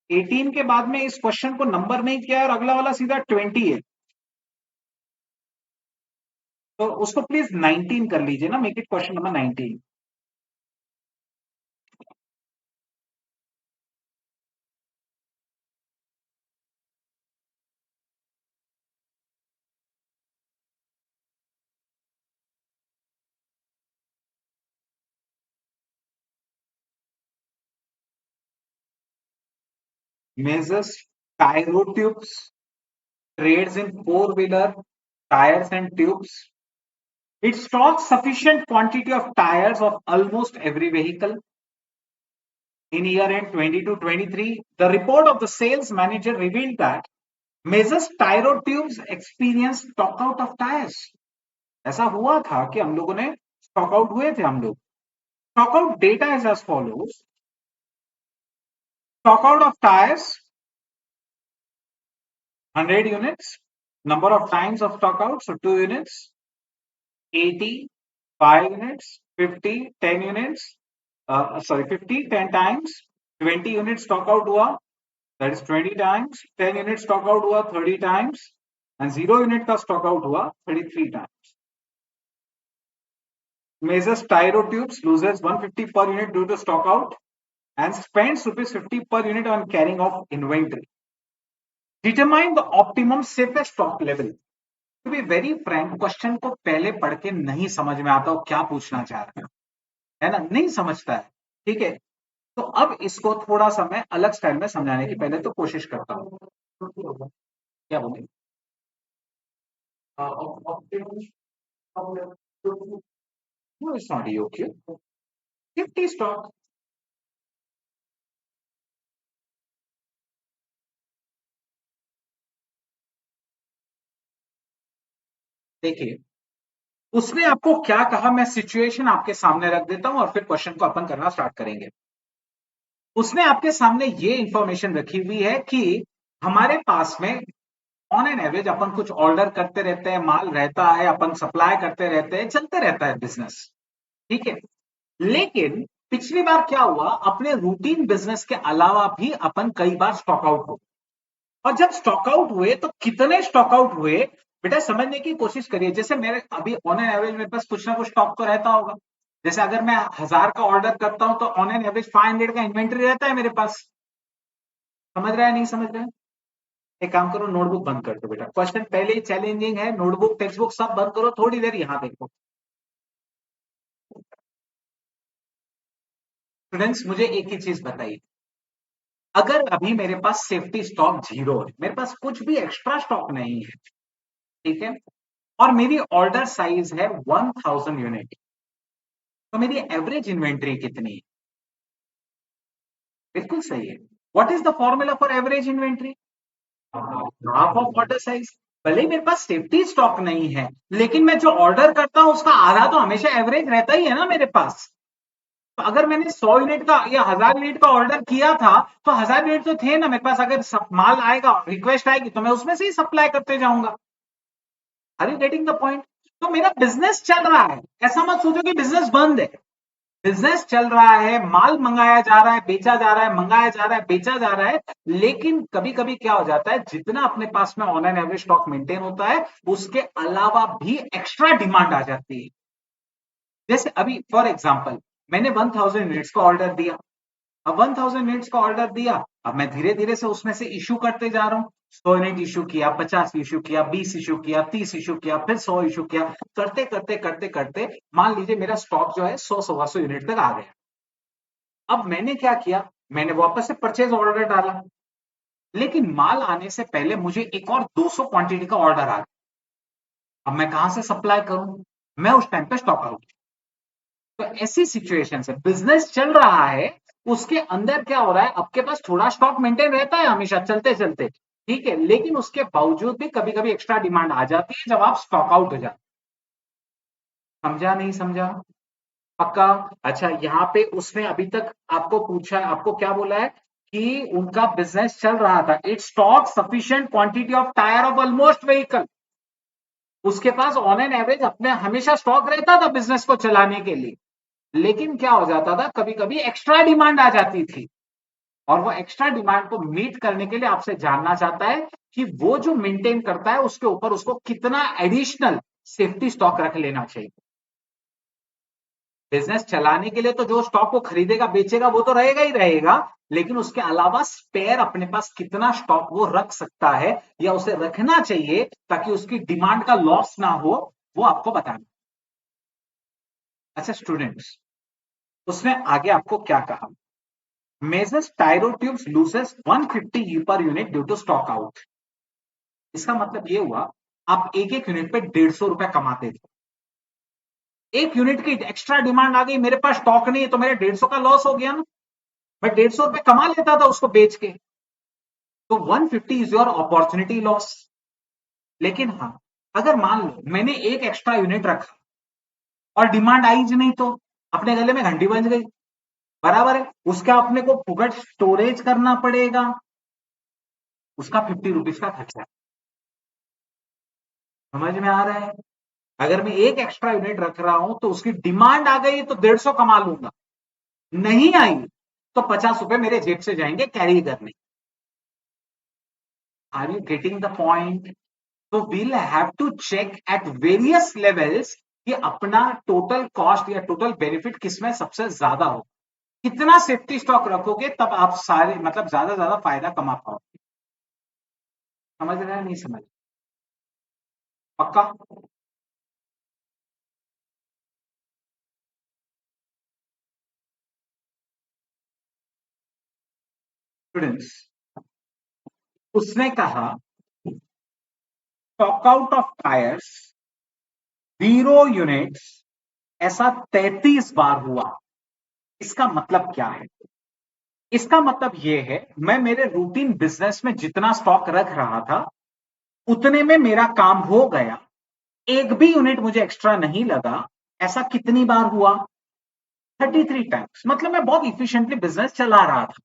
18 के बाद में इस क्वेश्चन को नंबर नहीं किया और अगला वाला सीधा 20 है। तो उसको प्लीज 19 कर लीजिए ना, make it question number 19। Measures टायरोट्यूब्स, trades in four-wheeler tires and tubes. It stocks sufficient quantity of tires of almost every vehicle. In year end 20 to 23, the report of the sales manager revealed that Measures Tyro Tubes experienced stock out of tires. ऐसा हुआ था कि हम लोगों ने stock out हुए थे हम लोग। Stock out data is as follows. Stock out of tyres 100 units. Number of times of stock out, so 2 units. 80, 5 units, 50, 10 units, sorry, 50, 10 times, 20 units stock out हुआ, that is 20 times, 10 units stock out हुआ 30 times, and 0 unit का stock out हुआ 33 times. Measures Tyro Tubes loses 150 per unit due to stock out and spends ₹50 per unit on carrying of inventory. Determine the optimum safest stock level. To be very frank, question को पहले पढ़ के नहीं समझ में आता हो क्या पूछना चाह रहे है ना, नहीं समझता है। ठीक है, तो अब इसको थोड़ा सा मैं अलग स्टाइल में समझाने की पहले तो कोशिश करता हूँ। क्या बोले? No, it's not EOQ. 50 stock. देखिए, उसने आपको क्या कहा, मैं सिचुएशन आपके सामने रख देता हूं और फिर क्वेश्चन को अपन करना स्टार्ट करेंगे। उसने आपके सामने ये इंफॉर्मेशन रखी हुई है कि हमारे पास में ऑन एन एवरेज अपन कुछ ऑर्डर करते रहते हैं, माल रहता है, अपन सप्लाई करते रहते हैं, चलते रहता है बिजनेस। ठीक है, लेकिन पिछली बार क्या हुआ, अपने रूटीन बिजनेस के अलावा भी अपन कई बार स्टॉक आउट हो, और जब स्टॉक आउट हुए तो कितने स्टॉक आउट हुए बेटा समझने की कोशिश करिए। जैसे मेरे अभी ऑन एन एवरेज मेरे पास कुछ ना कुछ स्टॉक तो रहता होगा। जैसे अगर मैं 1000 का ऑर्डर करता हूं तो ऑन एन एवरेज 500 का इन्वेंट्री रहता है मेरे पास। समझ रहा है नहीं समझ रहा है? एक काम करो, नोटबुक बंद कर दो बेटा, क्वेश्चन पहले ही चैलेंजिंग है, नोटबुक टेक्स्ट बुक सब बंद करो, थोड़ी देर यहां देखो। स्टूडेंट्स मुझे एक ही चीज बताइए, अगर अभी मेरे पास सेफ्टी स्टॉक 0 है, मेरे पास कुछ भी एक्स्ट्रा स्टॉक नहीं है, ठीक है, और मेरी ऑर्डर साइज है 1000 यूनिट, तो मेरी एवरेज इन्वेंट्री कितनी है? बिल्कुल सही है। What is the formula for average inventory? Half of order size. भले ही मेरे पास सेफ्टी स्टॉक नहीं है, लेकिन मैं जो ऑर्डर करता हूं उसका आधा तो हमेशा एवरेज रहता ही है ना मेरे पास। तो अगर मैंने 100 यूनिट का या 1000 यूनिट का ऑर्डर किया था, तो 1000 यूनिट तो थे ना मेरे पास। अगर माल आएगा, रिक्वेस्ट आएगी, तो मैं उसमें से ही सप्लाई करते जाऊंगा। Are you getting the point? तो मेरा बिजनेस चल रहा है, ऐसा मत सोचो कि बिजनेस बंद है। बिजनेस चल रहा है, माल मंगाया जा रहा है, बेचा जा रहा है, मंगाया जा रहा है, बेचा जा रहा है। लेकिन कभी कभी क्या हो जाता है, जितना अपने पास में on an average stock maintain होता है, उसके अलावा भी एक्स्ट्रा डिमांड आ जाती है। जैसे अभी फॉर एग्जांपल मैंने 1000 यूनिट्स का ऑर्डर दिया। अब 1000 यूनिट्स का ऑर्डर दिया, अब मैं धीरे धीरे से उसमें से इश्यू करते जा रहा हूँ। 100 यूनिट इश्यू किया, 50 इश्यू किया, 20 इश्यू किया, 30 इश्यू किया, फिर 100 इश्यू किया, करते करते करते करते मान लीजिए मेरा स्टॉक जो है 100 यूनिट तक आ गया। अब मैंने क्या किया, मैंने वापस से परचेज ऑर्डर डाला, लेकिन माल आने से पहले मुझे एक और 200 क्वांटिटी का ऑर्डर आ गया। अब मैं कहां से सप्लाई करूं? मैं उस टाइम पे स्टॉक आउट। तो ऐसी सिचुएशन से बिजनेस चल रहा है, उसके अंदर क्या हो रहा है, आपके पास थोड़ा स्टॉक मेंटेन रहता है हमेशा चलते चलते, ठीक है, लेकिन उसके बावजूद भी कभी कभी एक्स्ट्रा डिमांड आ जाती है जब आप स्टॉक आउट हो जाते। समझा नहीं समझा? पक्का? अच्छा, यहाँ पे उसने अभी तक आपको पूछा, आपको क्या बोला है कि उनका बिजनेस चल रहा था, it stock sufficient quantity of tyre of almost vehicle, उसके पास ऑन एन एवरेज अपने हमेशा स्टॉक रहता था बिजनेस को चलाने के लिए, लेकिन क्या हो जाता था, कभी कभी एक्स्ट्रा डिमांड आ जाती थी, और वो एक्स्ट्रा डिमांड को मीट करने के लिए आपसे जानना चाहता है कि वो जो मेंटेन करता है उसके ऊपर उसको कितना एडिशनल सेफ्टी स्टॉक रख लेना चाहिए। बिजनेस चलाने के लिए तो जो स्टॉक को खरीदेगा बेचेगा वो तो रहेगा ही रहेगा, लेकिन उसके अलावा स्पेयर अपने पास कितना स्टॉक वो रख सकता है या उसे रखना चाहिए ताकि उसकी डिमांड का लॉस ना हो, वो आपको बताना। अच्छा स्टूडेंट्स, उसने आगे आपको क्या कहा, मेजर्स टायरो ट्यूब्स लूसेस 150 पर unit due to stock out. इसका मतलब ये हुआ, आप एक एक यूनिट पे 150 रुपए कमाते थे, एक यूनिट की एक्स्ट्रा डिमांड आ गई, मेरे पास स्टॉक नहीं है तो मेरे 150 का लॉस हो गया ना, मैं 150 रुपए कमा लेता था उसको बेच के, तो 150 इज योर अपॉर्चुनिटी लॉस। लेकिन हाँ, अगर मान लो मैंने एक एक्स्ट्रा यूनिट रखा और डिमांड आई नहीं, तो अपने गले में घंटी बज गई, बराबर है, उसका अपने को फुकट स्टोरेज करना पड़ेगा, उसका 50 रुपीज का खर्चा। समझ में आ रहा है, अगर मैं एक एक्स्ट्रा यूनिट रख रहा हूं तो उसकी डिमांड आ गई तो 150 कमा लूंगा, नहीं आई तो 50 रुपए मेरे जेब से जाएंगे कैरी करने। Are you getting the point? तो we'll have to check at various levels कि अपना टोटल कॉस्ट या टोटल बेनिफिट किसमें सबसे ज्यादा हो, कितना सेफ्टी स्टॉक रखोगे तब आप सारे मतलब ज्यादा फायदा कमा पाओगे। समझ रहे हैं नहीं समझ? पक्का? स्टूडेंट्स, उसने कहा stock out of tyres 0 units ऐसा 33 बार हुआ। इसका मतलब क्या है? इसका मतलब यह है, मैं मेरे रूटीन बिजनेस में जितना स्टॉक रख रहा था उतने में मेरा काम हो गया, एक भी यूनिट मुझे एक्स्ट्रा नहीं लगा। ऐसा कितनी बार हुआ? 33 टाइम्स। मतलब मैं बहुत इफिशिएंटली बिजनेस चला रहा था,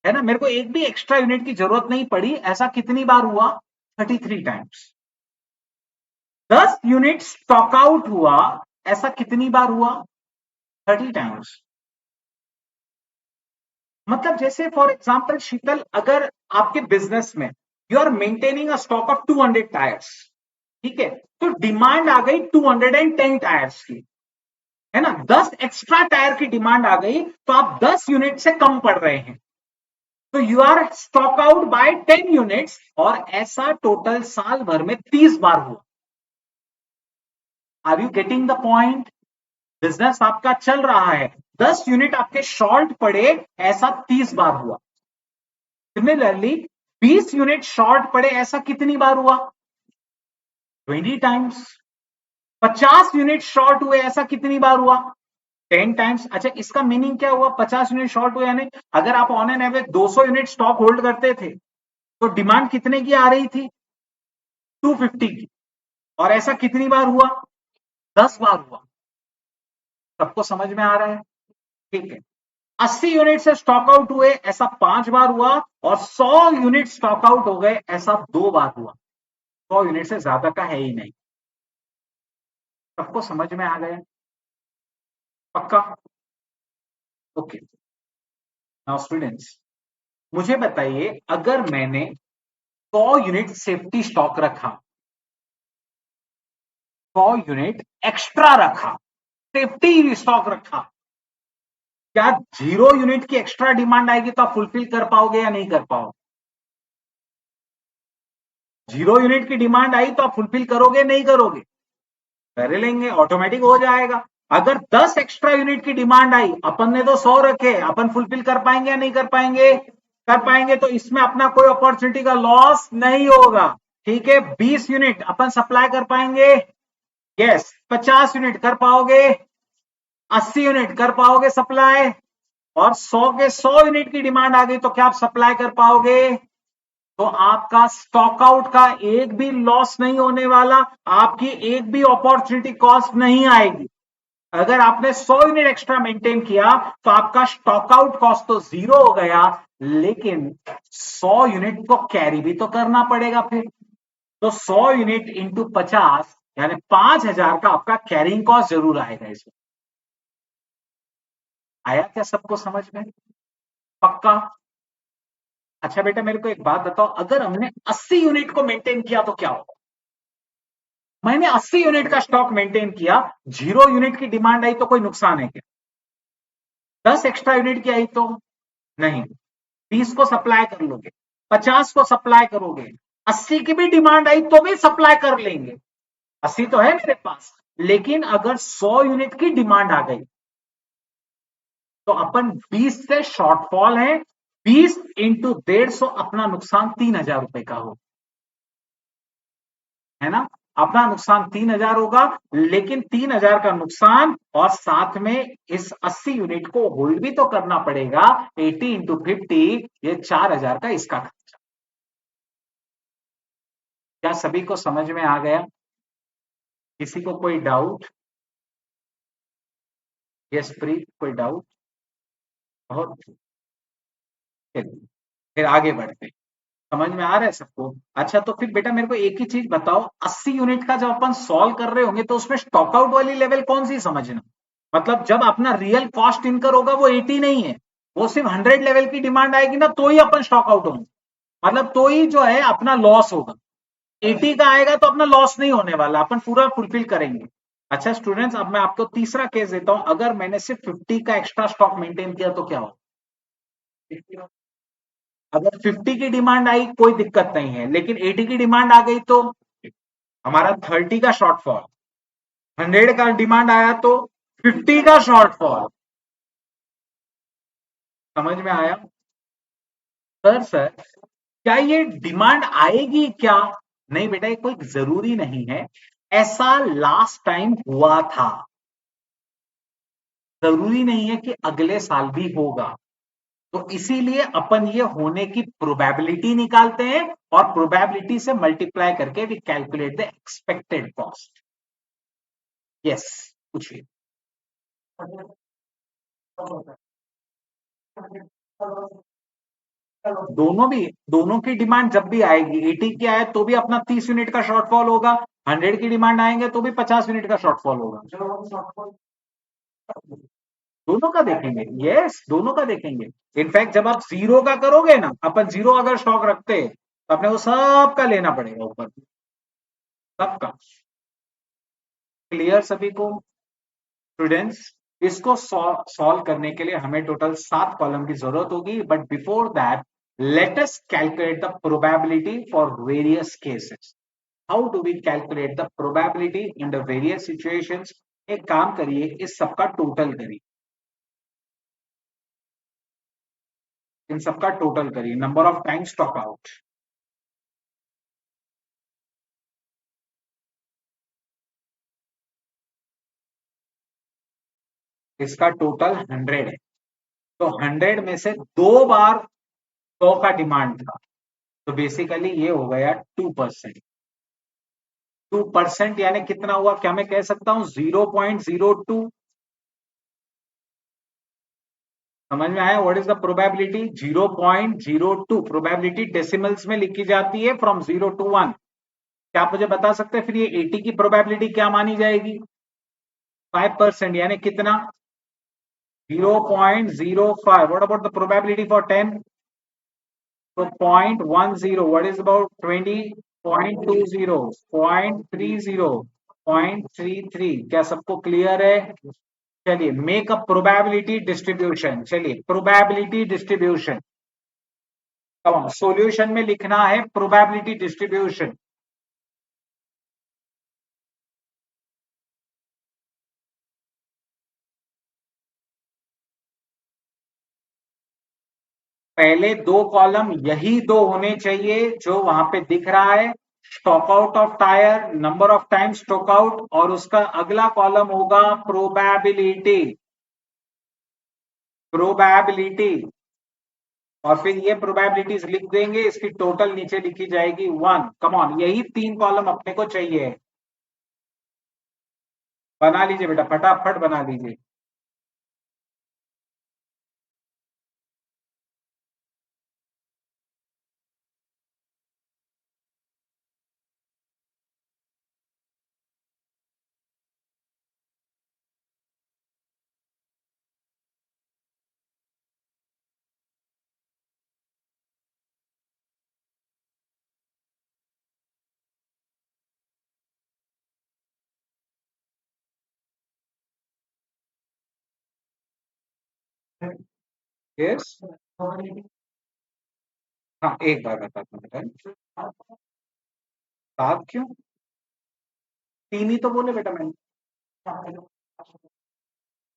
है ना, मेरे को एक भी एक्स्ट्रा यूनिट की जरूरत नहीं पड़ी। ऐसा कितनी बार हुआ? 33 टाइम्स। 10 यूनिट स्टॉक आउट हुआ, ऐसा कितनी बार हुआ? 30 टाइम्स। मतलब जैसे फॉर एग्जांपल शीतल, अगर आपके बिजनेस में you are maintaining a stock of 200 tyres, ठीक है, तो डिमांड आ गई 210 टायर्स की, है ना, 10 एक्स्ट्रा टायर की डिमांड आ गई तो आप 10 यूनिट से कम पड़ रहे हैं, तो you are stock out by 10 units, और ऐसा टोटल साल भर में 30 बार हुआ। Are you getting the point? Business आपका चल रहा है, 10 यूनिट आपके शॉर्ट पड़े, ऐसा 30 बार हुआ। सिमिलरली 20 यूनिट शॉर्ट पड़े, ऐसा कितनी बार हुआ? 20 टाइम्स। 50 यूनिट शॉर्ट हुए, ऐसा कितनी बार हुआ? 10 टाइम्स। अच्छा, इसका मीनिंग क्या हुआ? 50 यूनिट शॉर्ट हुए यानी अगर आप on an average 200 unit stock hold करते थे तो डिमांड कितने की आ रही थी? 250 की। और ऐसा कितनी बार हुआ? 10 बार हुआ। सबको समझ में आ रहा है? ठीक है। 80 यूनिट से स्टॉक आउट हुए, ऐसा 5 बार हुआ, और 100 यूनिट स्टॉक आउट हो गए, ऐसा 2 बार हुआ। 100 यूनिट से ज्यादा का है ही नहीं। सबको समझ में आ गया? पक्का? ओके। नाउ स्टूडेंट्स, मुझे बताइए, अगर मैंने 100 यूनिट सेफ्टी स्टॉक रखा, 100 यूनिट एक्स्ट्रा रखा, सेफ्टी स्टॉक रखा, क्या 0 यूनिट की एक्स्ट्रा डिमांड आएगी तो आप फुलफिल कर पाओगे या नहीं कर पाओगे? 0 यूनिट की डिमांड आई तो आप फुलफिल करोगे नहीं करोगे? कर लेंगे, ऑटोमेटिक हो जाएगा। अगर 10 एक्स्ट्रा यूनिट की डिमांड आई, अपन ने तो 100 रखे, अपन फुलफिल कर पाएंगे या नहीं कर पाएंगे? कर पाएंगे, तो इसमें अपना कोई अपॉर्चुनिटी का लॉस नहीं होगा। ठीक है, 20 यूनिट अपन सप्लाई कर पाएंगे, यस। 50 यूनिट कर पाओगे, 80 यूनिट कर पाओगे सप्लाई, और 100 के 100 यूनिट की डिमांड आ गई तो क्या आप सप्लाई कर पाओगे? तो आपका स्टॉक आउट का एक भी लॉस नहीं होने वाला, आपकी एक भी अपॉर्चुनिटी कॉस्ट नहीं आएगी। अगर आपने 100 यूनिट एक्स्ट्रा मेंटेन किया तो आपका स्टॉक आउट कॉस्ट तो 0 हो गया, लेकिन 100 यूनिट को कैरी भी तो करना पड़ेगा फिर। तो 100 यूनिट इंटू 50 यानी 5000 का आपका कैरिंग कॉस्ट जरूर आएगा इसमें। आया क्या सबको समझ में? पक्का? अच्छा बेटा मेरे को एक बात बताओ, अगर हमने 80 यूनिट को मेंटेन किया तो क्या होगा? मैंने 80 यूनिट का स्टॉक मेंटेन किया, 0 यूनिट की डिमांड आई तो कोई नुकसान है क्या? 10 एक्स्ट्रा यूनिट की आई तो नहीं, 20 को सप्लाई कर लोगे, 50 को सप्लाई करोगे, 80 की भी डिमांड आई तो भी सप्लाई कर लेंगे, 80 तो है मेरे पास। लेकिन अगर 100 यूनिट की डिमांड आ गई तो अपन 20 से शॉर्टफॉल है, 20 इंटू 150 अपना नुकसान 3000 रुपए का हो, है ना? अपना नुकसान 3000 होगा, लेकिन 3000 का नुकसान और साथ में इस 80 यूनिट को होल्ड भी तो करना पड़ेगा। 80 इंटू 50 ये 4000 का इसका खर्चा। क्या सभी को समझ में आ गया? किसी को कोई डाउट? यस प्रीत, कोई डाउट? बहुत चलिए, फिर आगे बढ़ते हैं। समझ में आ रहा है सबको? अच्छा तो फिर बेटा मेरे को एक ही चीज बताओ, 80 यूनिट का जब अपन सॉल्व कर रहे होंगे तो उसमें स्टॉक आउट वाली लेवल कौन सी समझना? मतलब जब अपना रियल कॉस्ट इनकर होगा वो 80 नहीं है, वो सिर्फ 100 लेवल की डिमांड आएगी ना तो ही अपन स्टॉक आउट होंगे, मतलब तो ही जो है अपना लॉस होगा। 80 का आएगा तो अपना लॉस नहीं होने वाला, अपन पूरा फुलफिल करेंगे। अच्छा स्टूडेंट्स, अब मैं आपको तीसरा केस देता हूं, अगर मैंने सिर्फ 50 का एक्स्ट्रा स्टॉक मेंटेन किया तो क्या होगा? अगर 50 की डिमांड आई कोई दिक्कत नहीं है, लेकिन 80 की डिमांड आ गई तो हमारा 30 का शॉर्टफॉल, 100 का डिमांड आया तो 50 का शॉर्टफॉल। समझ में आया? सर क्या ये डिमांड आएगी क्या? नहीं बेटा, ये कोई जरूरी नहीं है, ऐसा लास्ट टाइम हुआ था, जरूरी नहीं है कि अगले साल भी होगा। तो इसीलिए अपन ये होने की प्रोबेबिलिटी निकालते हैं और प्रोबेबिलिटी से मल्टीप्लाई करके we calculate the expected cost. Yes, पूछिए। दोनों की डिमांड जब भी आएगी, 80 की आए तो भी अपना 30 यूनिट का शॉर्टफॉल होगा, 100 की डिमांड आएंगे तो भी 50 यूनिट का शॉर्टफॉल होगा। दोनों का देखेंगे, यस दोनों का देखेंगे। इनफैक्ट जब आप जीरो का करोगे ना, अपन जीरो अगर स्टॉक रखते तो अपने को सबका लेना पड़ेगा ऊपर, सबका। क्लियर सभी को? स्टूडेंट्स, इसको सॉल्व करने के लिए हमें टोटल 7 कॉलम की जरूरत होगी, but before that let us calculate the probability for various cases. How do we calculate the probability in the various situations? एक काम करिए, इस सबका टोटल करिए, इन सबका टोटल करिए, number of time stock out. इसका टोटल 100 है, तो 100 में से 2 बार 100 का डिमांड था, तो बेसिकली ये हो गया 2%। 2% यानी कितना हुआ? क्या मैं कह सकता हूं 0.02? समझ में आया? What is the probability? 0.02 probability decimals में लिखी जाती है फ्रॉम 0 to 1। क्या आप मुझे बता सकते हैं फिर ये 80 की प्रोबेबिलिटी क्या मानी जाएगी? 5% यानी कितना? 0.05। What about the probability for 10? तो 0.10। What is about 20? 0.20, 0.30, 0.33। क्या सबको क्लियर है? चलिए, मेक अ प्रोबेबिलिटी डिस्ट्रीब्यूशन। चलिए, प्रोबेबिलिटी डिस्ट्रीब्यूशन, सॉल्यूशन में लिखना है प्रोबेबिलिटी डिस्ट्रीब्यूशन। पहले 2 कॉलम यही 2 होने चाहिए जो वहां पे दिख रहा है, stock out of tyre, number of time stock out, और उसका अगला कॉलम होगा प्रोबेबिलिटी। प्रोबेबिलिटी, और फिर ये प्रोबेबिलिटीज लिख देंगे, इसकी टोटल नीचे लिखी जाएगी 1। कम ऑन, यही 3 कॉलम अपने को चाहिए। बना लीजिए बेटा, फटाफट बना लीजिए। यस। हाँ, एक बार बताता हूँ बेटा। 7 क्यों? 3 ही तो बोले बेटा मैंने।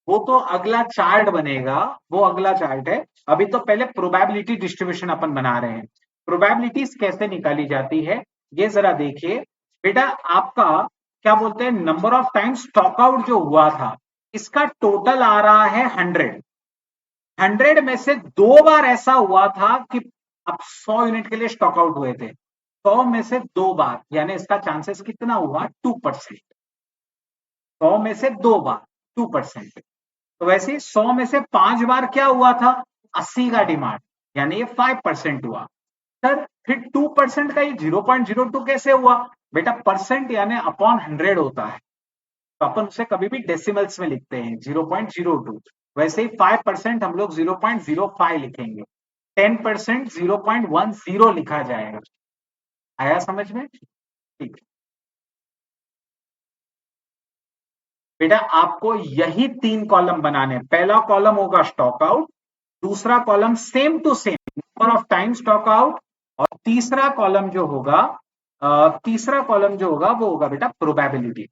वो तो अगला चार्ट बनेगा, वो अगला चार्ट है। अभी तो पहले प्रोबेबिलिटी डिस्ट्रीब्यूशन अपन बना रहे हैं। प्रोबेबिलिटीज कैसे निकाली जाती है ये जरा देखिए बेटा। आपका क्या बोलते हैं, number of times stock out जो हुआ था, इसका टोटल आ रहा है 100। 100 में से 2 बार ऐसा हुआ था कि आप 100 यूनिट के लिए स्टॉक आउट हुए थे। 100 में से 2 बार, यानी इसका चांसेस कितना हुआ? 2%। 100 में से 2 बार 2%। तो वैसे 100 में से 5 बार क्या हुआ था? 80 का डिमांड, यानी ये 5% हुआ। सर फिर 2% का ये 0.02 कैसे हुआ? बेटा परसेंट यानी अपॉन 100 होता है, तो अपन उसे कभी भी डेसिमल्स में लिखते हैं 0.02। वैसे ही 5% हम लोग 0.05 लिखेंगे। 10% 0.10 लिखा जाएगा। आया समझ में? ठीक। बेटा आपको यही 3 कॉलम बनाने हैं। पहला कॉलम होगा स्टॉक आउट, दूसरा column same to same number of time stock out, और तीसरा कॉलम जो होगा वो होगा बेटा प्रोबेबिलिटी।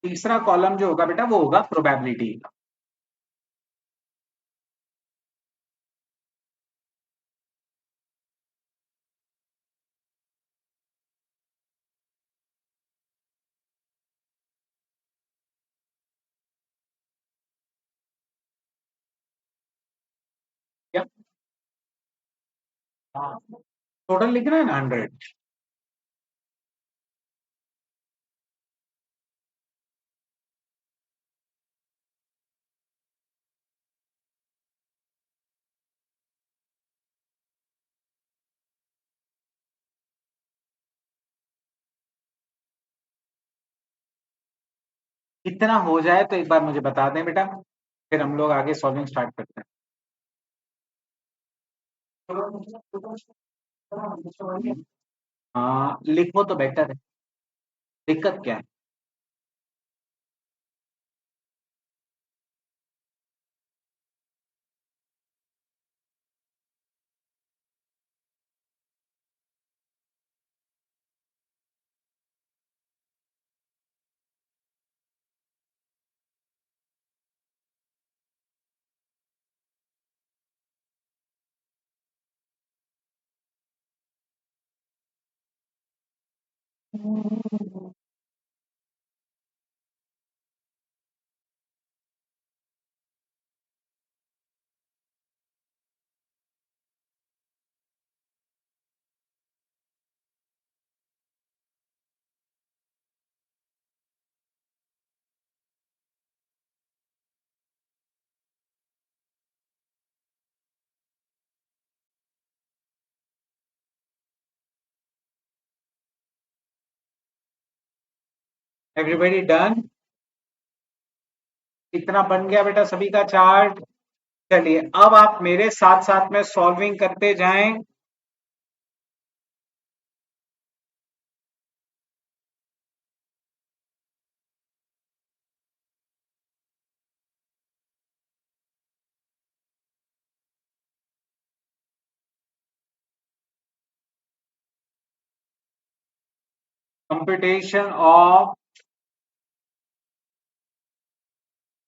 तीसरा कॉलम जो होगा बेटा वो होगा प्रोबेबिलिटी। क्या टोटल लिखना है ना 100? कितना हो जाए तो एक बार मुझे बता दें बेटा, फिर हम लोग आगे सॉल्विंग स्टार्ट करते हैं। हाँ लिखो तो बेटर है। दिक्कत क्या है? Everybody done? इतना बन गया बेटा सभी का चार्ट। चलिए अब आप मेरे साथ साथ में सॉल्विंग करते जाएं। Computation of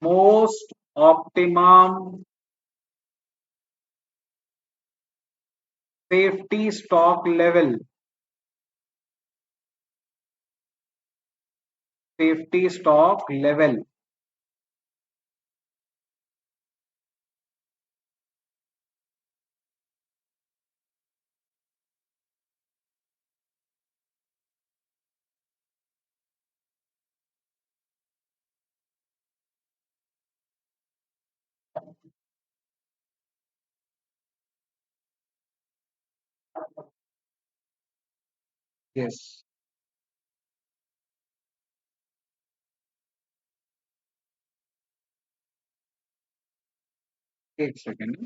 most optimum safety stock level. Safety stock level. Yes. एक सेकेंड।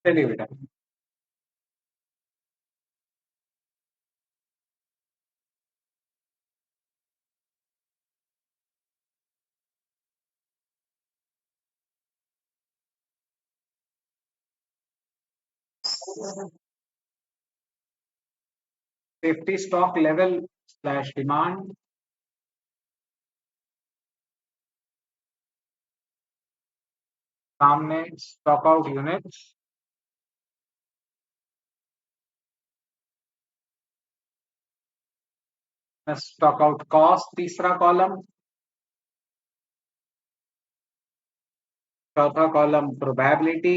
चलिए बेटा। 50 स्टॉक लेवल स्लैश डिमांड, सामने stock out units, stock out cost तीसरा कॉलम, चौथा कॉलम प्रोबेबिलिटी,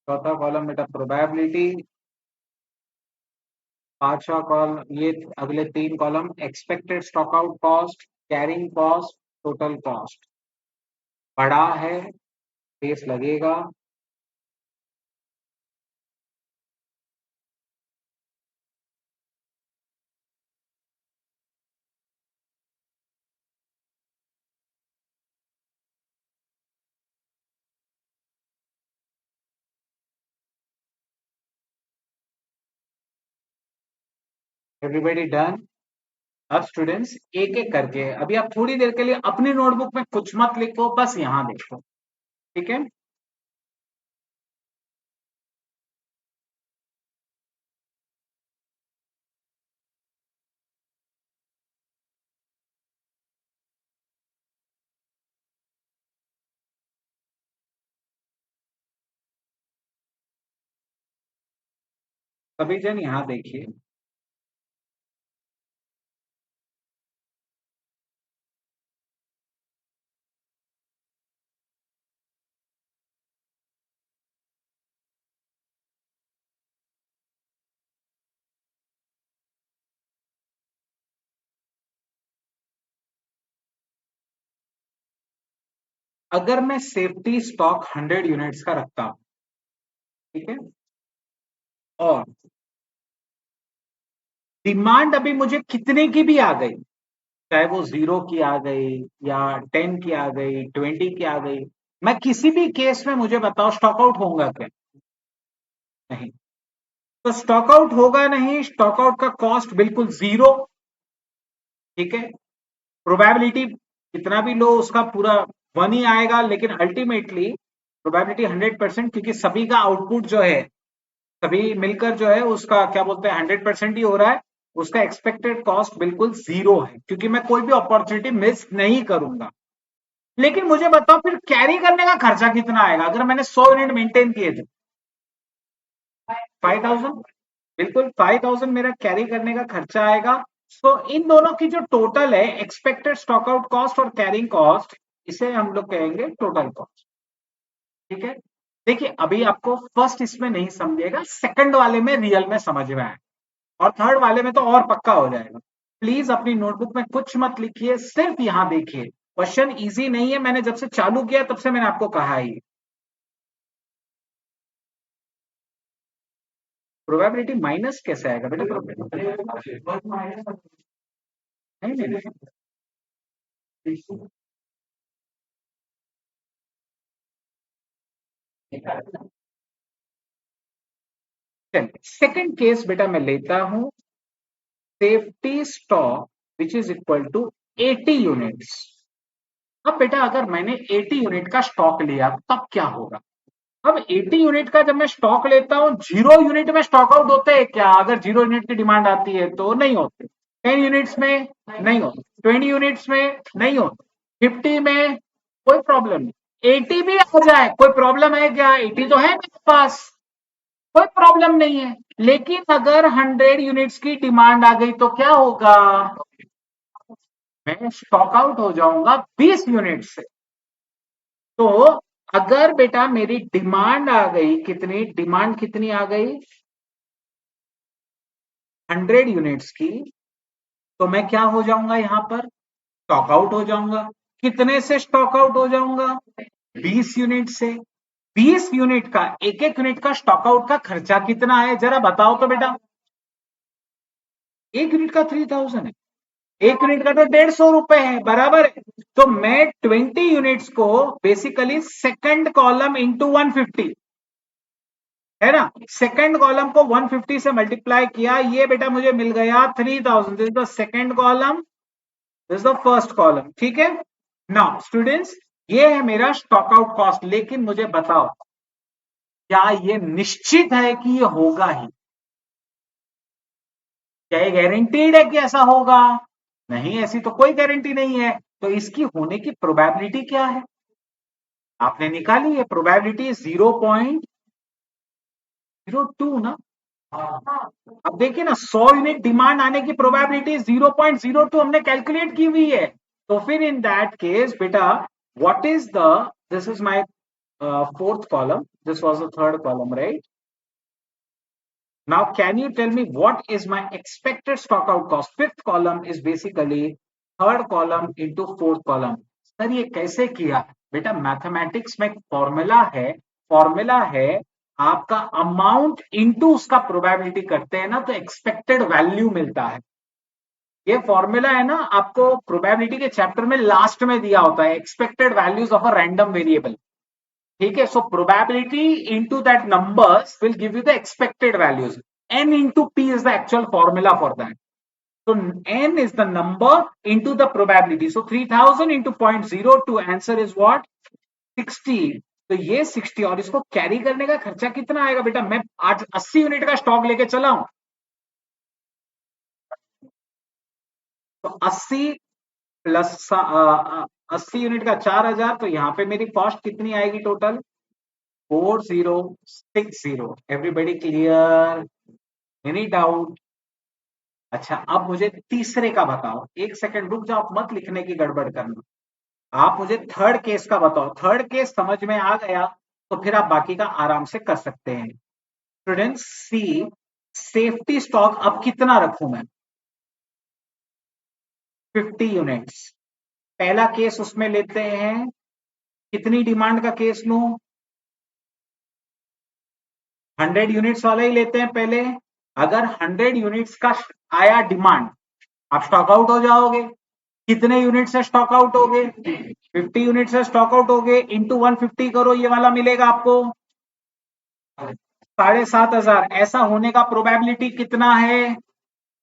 चौथा कॉलम बेटा प्रोबेबिलिटी, पांचवा कॉलम, ये अगले तीन column expected stock out cost, carrying cost, total cost. बड़ा है, फेस लगेगा। Everybody done? अब स्टूडेंट्स एक एक करके अभी आप थोड़ी देर के लिए अपनी नोटबुक में कुछ मत लिखो, बस यहां देखो, ठीक है? सभी जन यहां देखिए। अगर मैं सेफ्टी स्टॉक 100 यूनिट्स का रखता हूं, ठीक है, और डिमांड अभी मुझे कितने की भी आ गई, चाहे वो 0 की आ गई या 10 की आ गई, 20 की आ गई, मैं किसी भी केस में मुझे बताओ स्टॉक आउट होगा क्या? नहीं। तो स्टॉक आउट होगा नहीं, स्टॉक आउट का कॉस्ट बिल्कुल 0, ठीक है। प्रोबेबिलिटी कितना भी लो उसका पूरा 1 ही आएगा, लेकिन अल्टीमेटली प्रोबेबिलिटी 100%, क्योंकि सभी का आउटपुट जो है, सभी मिलकर जो है उसका क्या बोलते हैं 100% ही हो रहा है। उसका एक्सपेक्टेड कॉस्ट बिल्कुल 0 है, क्योंकि मैं कोई भी अपॉर्चुनिटी मिस नहीं करूंगा। लेकिन मुझे बताओ फिर कैरी करने का खर्चा कितना आएगा अगर मैंने 100 यूनिट मेंटेन किए थे? 5000, बिल्कुल 5000 मेरा कैरी करने का खर्चा आएगा। तो इन दोनों की जो टोटल है, एक्सपेक्टेड स्टॉक आउट कॉस्ट और कैरिंग कॉस्ट, इसे हम लोग कहेंगे टोटल कॉस्ट, ठीक है। देखिए अभी आपको फर्स्ट इसमें नहीं समझेगा, सेकंड वाले में रियल में समझ में आए, और थर्ड वाले में तो और पक्का हो जाएगा। प्लीज अपनी नोटबुक में कुछ मत लिखिए, सिर्फ यहां देखिए। क्वेश्चन इजी नहीं है, मैंने जब से चालू किया तब से मैंने आपको कहा ही। प्रोबेबिलिटी माइनस कैसे आएगा बेटा? नहीं नहीं नहीं। चलिए सेकंड केस बेटा मैं लेता हूं, safety stock which is equal to 80 units. अब बेटा अगर मैंने 80 यूनिट का स्टॉक लिया तब क्या होगा? अब 80 यूनिट का जब मैं स्टॉक लेता हूं, 0 यूनिट में स्टॉक आउट होते हैं क्या? अगर 0 यूनिट की डिमांड आती है तो नहीं होते। 10 यूनिट्स में नहीं होते, 20 यूनिट्स में नहीं होते, 50 में कोई प्रॉब्लम नहीं, 80 भी आ जाए कोई प्रॉब्लम है क्या? 80 तो है मेरे पास, कोई प्रॉब्लम नहीं है। लेकिन अगर 100 यूनिट्स की डिमांड आ गई तो क्या होगा? मैं स्टॉक आउट हो जाऊंगा 20 यूनिट से। तो अगर बेटा मेरी डिमांड आ गई, कितनी डिमांड कितनी आ गई? 100 यूनिट्स की, तो मैं क्या हो जाऊंगा? यहां पर स्टॉक आउट हो जाऊंगा। कितने से स्टॉक आउट हो जाऊंगा? 20 यूनिट से। 20 यूनिट का, एक एक यूनिट का स्टॉक आउट का खर्चा कितना है जरा बताओ तो बेटा। एक यूनिट का 3000 है, एक यूनिट का तो 150 रुपए है, बराबर है। तो मैं 20 यूनिट्स को बेसिकली सेकंड कॉलम इंटू 150 है ना, सेकंड कॉलम को 150 से मल्टीप्लाई किया, ये बेटा मुझे मिल गया 3000। This is the second column, this is the first column, ठीक है। नाउ स्टूडेंट्स, ये है मेरा स्टॉक आउट कॉस्ट। लेकिन मुझे बताओ, क्या ये निश्चित है कि ये होगा ही? क्या ये गारंटीड है कि ऐसा होगा? नहीं, ऐसी तो कोई गारंटी नहीं है। तो इसकी होने की प्रोबेबिलिटी क्या है? आपने निकाली है, प्रोबेबिलिटी 0.02 ना। अब देखिए ना, 100 यूनिट डिमांड आने की प्रोबेबिलिटी 0.02 हमने कैलकुलेट की हुई है। तो फिर इन दैट केस बेटा, what is the, this is my fourth column, this was the third column, right? Now, can you tell me what is my expected stock out cost? Fifth column is basically third column into fourth column. Sir ये कैसे किया? बेटा mathematics में formula है, formula है आपका amount into उसका probability करते हैं ना, तो एक्सपेक्टेड वैल्यू मिलता है। ये फॉर्मूला है ना, आपको प्रोबेबिलिटी के चैप्टर में लास्ट में दिया होता है, expected values of a random variable. ठीक है, so probability into that numbers will give you the expected values. n into p is the actual formula for that. So n is the number into the probability. So 3000 into 0.02, answer is what? 60. तो ये 60, और इसको carry करने का खर्चा कितना आएगा बेटा? मैं आज 80 यूनिट का स्टॉक लेके चला हूं, तो 80 प्लस 80 यूनिट का 4000, तो यहां पे मेरी कॉस्ट कितनी आएगी total? 4060। Everybody clear? Any doubt? अच्छा, अब मुझे तीसरे का बताओ। एक सेकंड रुक जाओ, मत लिखने की गड़बड़ करना। आप मुझे थर्ड केस का बताओ। थर्ड केस समझ में आ गया तो फिर आप बाकी का आराम से कर सकते हैं। स्टूडेंट्स सी, सेफ्टी स्टॉक अब कितना रखूं मैं? 50 यूनिट्स। पहला केस उसमें लेते हैं, कितनी डिमांड का केस लूं? 100 यूनिट्स वाला ही लेते हैं पहले। अगर 100 यूनिट्स का आया डिमांड, आप स्टॉक आउट हो जाओगे। कितने यूनिट से स्टॉक आउट हो गए? 50 यूनिट से स्टॉक आउट हो गए, इंटू 150 करो, ये वाला मिलेगा आपको 7500। ऐसा होने का प्रोबेबिलिटी कितना है?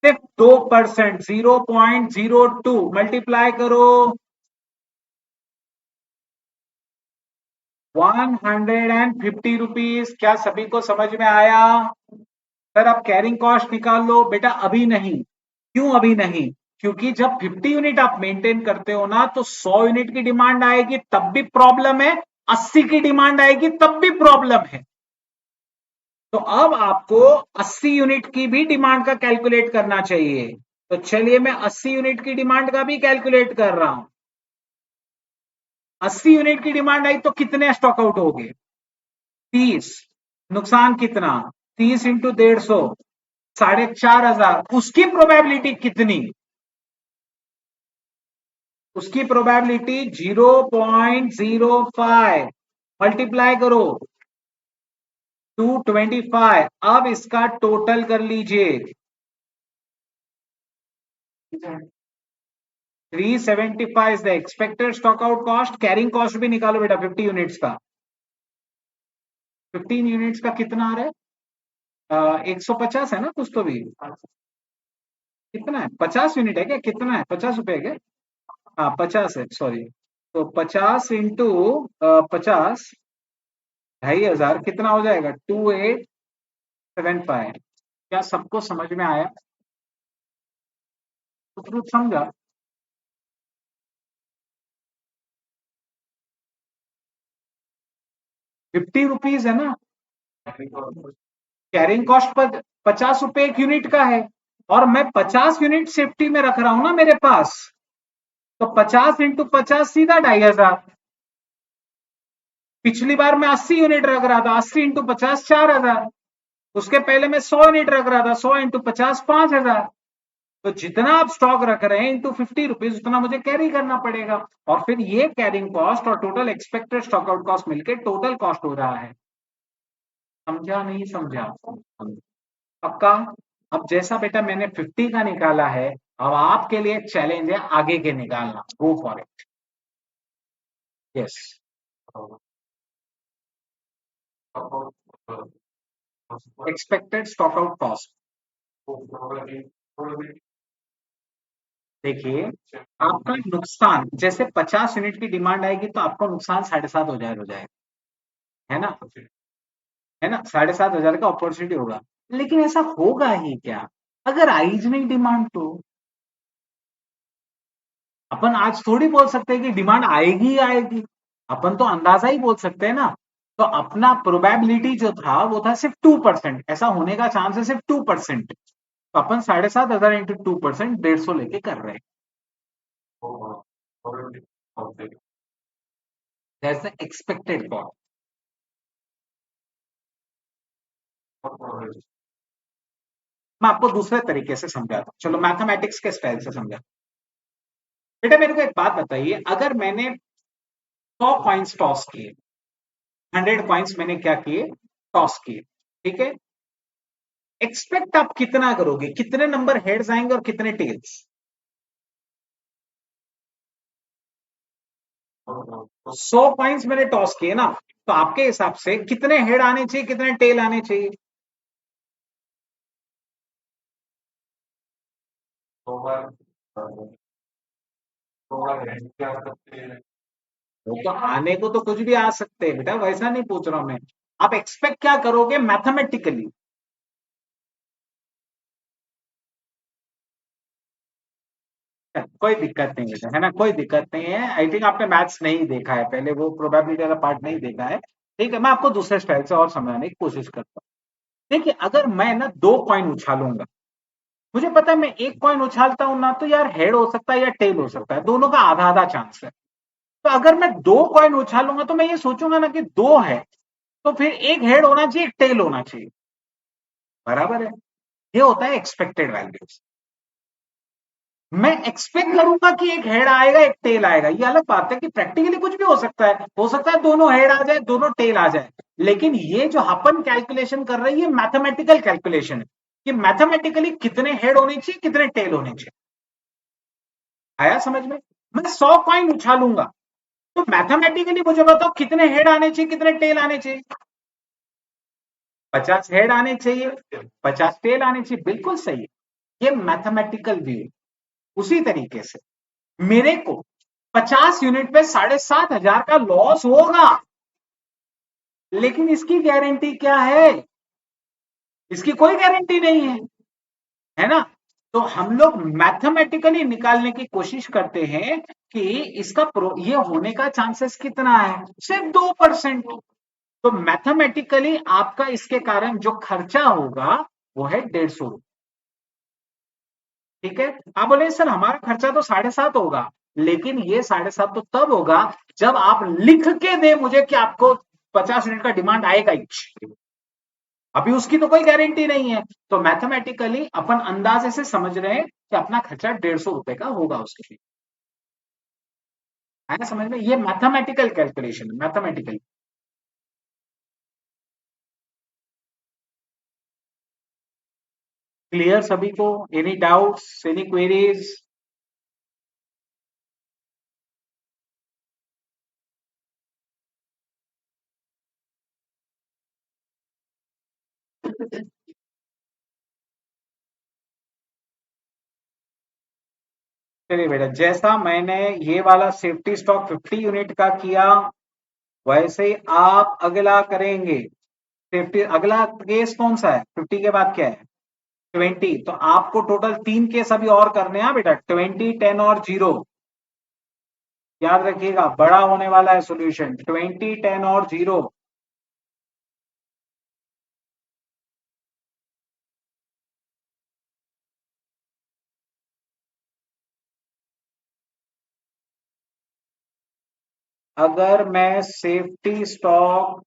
सिर्फ 2%, 0.02 मल्टीप्लाई करो 150 रुपीज। क्या सभी को समझ में आया? सर आप कैरिंग कॉस्ट निकाल लो बेटा। अभी नहीं। क्यों अभी नहीं? क्योंकि जब 50 यूनिट आप मेंटेन करते हो ना, तो 100 यूनिट की डिमांड आएगी तब भी प्रॉब्लम है, 80 की डिमांड आएगी तब भी प्रॉब्लम है। तो अब आपको 80 यूनिट की भी डिमांड का कैलकुलेट करना चाहिए। तो चलिए मैं 80 यूनिट की डिमांड का भी कैलकुलेट कर रहा हूं। 80 यूनिट की डिमांड आई तो कितने स्टॉक आउट हो गए? 30। नुकसान कितना? 30 इंटू 150, 4500। उसकी प्रोबेबिलिटी कितनी? उसकी प्रोबेबिलिटी 0.05 मल्टीप्लाई करो 225। अब इसका टोटल कर लीजिए, 375 is the expected stock out cost. Carrying cost भी निकालो बेटा 50 यूनिट्स का। 15 यूनिट्स का कितना आ रहा है? 150 है ना कुछ तो भी। कितना है, 50 यूनिट है क्या, कितना है, 50 रुपए है क्या? हाँ 50 है, सॉरी। तो 50 इंटू 50, 2,500 कितना हो जाएगा, 2875। क्या सबको समझ में आया? कुछ समझा? 50 रुपीज है ना। कैरिंग कॉस्ट पर 50 रुपए एक यूनिट का है, और मैं 50 यूनिट सेफ्टी में रख रहा हूं ना मेरे पास। तो 50 इंटू 50 सीधा 2,500। पिछली बार मैं 80 यूनिट रख रहा था, 80 इंटू 50 4,000। उसके पहले मैं 100 यूनिट रख रहा था, 100 इंटू 50 5,000। तो जितना आप स्टॉक रख रहे हैं इंटू 50 रुपीज, उतना मुझे कैरी करना पड़ेगा। और फिर ये कैरिंग कॉस्ट और total expected stock out cost मिलकर टोटल कॉस्ट हो रहा है। समझा नहीं समझा? पक्का? अब जैसा बेटा मैंने 50 का निकाला है, अब आपके लिए चैलेंज है आगे के निकालना। गो for it. Yes. Expected stock out cost. देखिए, आपका नुकसान जैसे 50 यूनिट की डिमांड आएगी तो आपका नुकसान 7,500 हो जाएगा। है ना? है ना, 7,500 का अपॉर्चुनिटी होगा। लेकिन ऐसा होगा ही क्या अगर आई ज नहीं डिमांड तो? अपन आज थोड़ी बोल सकते हैं कि डिमांड आएगी ही आएगी। अपन तो अंदाजा ही बोल सकते हैं ना। तो अपना प्रोबेबिलिटी जो था वो था सिर्फ 2%, ऐसा होने का चांस है सिर्फ 2%। तो अपन 7,500 इंटू 2%, 150 लेके कर रहे हैं। That's the expected cost. मैं आपको दूसरे तरीके से समझाता हूँ, चलो मैथमेटिक्स के स्टाइल से समझा। बेटा मेरे को एक बात बताइए, अगर मैंने 100 कॉइन्स टॉस किए, 100 कॉइन्स मैंने क्या किए, टॉस किए, ठीक है। एक्सपेक्ट आप कितना करोगे, कितने नंबर हेड्स आएंगे और कितने टेल्स? 100 कॉइन्स मैंने टॉस किए ना, तो आपके हिसाब से कितने हेड आने चाहिए, कितने टेल आने चाहिए? वो तो आने को तो कुछ भी आ सकते हैं बेटा, वैसा नहीं पूछ रहा हूं मैं। आप एक्सपेक्ट क्या करोगे मैथमेटिकली? कोई दिक्कत नहीं बेटा, है ना, कोई दिक्कत नहीं है। आई थिंक आपने मैथ्स नहीं देखा है पहले, वो प्रोबेबिलिटी वाला पार्ट नहीं देखा है। ठीक है, मैं आपको दूसरे स्टाइल से और समझाने की कोशिश करता हूँ। देखिए, अगर मैं ना 2 कॉइन उछालूंगा, मुझे पता है मैं एक कॉइन उछालता हूं ना तो यार हेड हो सकता है या टेल हो सकता है, दोनों का आधा आधा चांस है। तो अगर मैं 2 कॉइन उछालूंगा तो मैं ये सोचूंगा ना कि दो है, तो फिर एक हेड होना चाहिए, एक टेल होना चाहिए। बराबर है? ये होता है एक्सपेक्टेड वैल्यूज। मैं एक्सपेक्ट करूंगा कि एक हेड आएगा एक टेल आएगा, ये अलग बात है कि प्रैक्टिकली कुछ भी हो सकता है, हो सकता है दोनों हेड आ जाए दोनों टेल आ जाए। लेकिन ये जो अपन कैलकुलेशन कर रहे हैं ये मैथमेटिकल कैलकुलेशन है, कि मैथमेटिकली कितने हेड होने चाहिए, कितने टेल होने चाहिए। आया समझ में? मैं 100 कॉइन उछालूंगा, तो मैथमेटिकली मुझे बताओ कितने हेड आने चाहिए, कितने टेल आने चाहिए? 50 हेड आने चाहिए, 50 टेल आने चाहिए, बिल्कुल सही है। ये मैथमेटिकल व्यू। उसी तरीके से मेरे को 50 यूनिट पे 7,500 का लॉस होगा, लेकिन इसकी गारंटी क्या है? इसकी कोई गारंटी नहीं है, है ना। तो हम लोग मैथमेटिकली निकालने की कोशिश करते हैं कि इसका ये होने का चांसेस कितना है, सिर्फ 2%। तो मैथमेटिकली आपका इसके कारण जो खर्चा होगा वो है 150। ठीक है। आप बोले सर हमारा खर्चा तो 7,500 होगा, लेकिन ये 7,500 तो तब होगा जब आप लिख के दे मुझे कि आपको 50 यूनिट का डिमांड आएगा ही। अभी उसकी तो कोई गारंटी नहीं है। तो मैथमेटिकली अपन अंदाजे से समझ रहे हैं कि अपना खर्चा 150 रुपए का होगा उसके लिए। है ना समझ में? ये मैथमेटिकल कैलकुलेशन है, मैथमेटिकल। क्लियर सभी को? Any doubts, any queries? चलिए बेटा, जैसा मैंने ये वाला सेफ्टी स्टॉक 50 यूनिट का किया, वैसे ही आप अगला करेंगे। सेफ्टी अगला केस कौन सा है? 50 के बाद क्या है? 20। तो आपको टोटल 3 केस अभी और करने हैं बेटा, 20, 10 और 0। याद रखिएगा, बड़ा होने वाला है सॉल्यूशन, 20, 10 और 0। अगर मैं सेफ्टी स्टॉक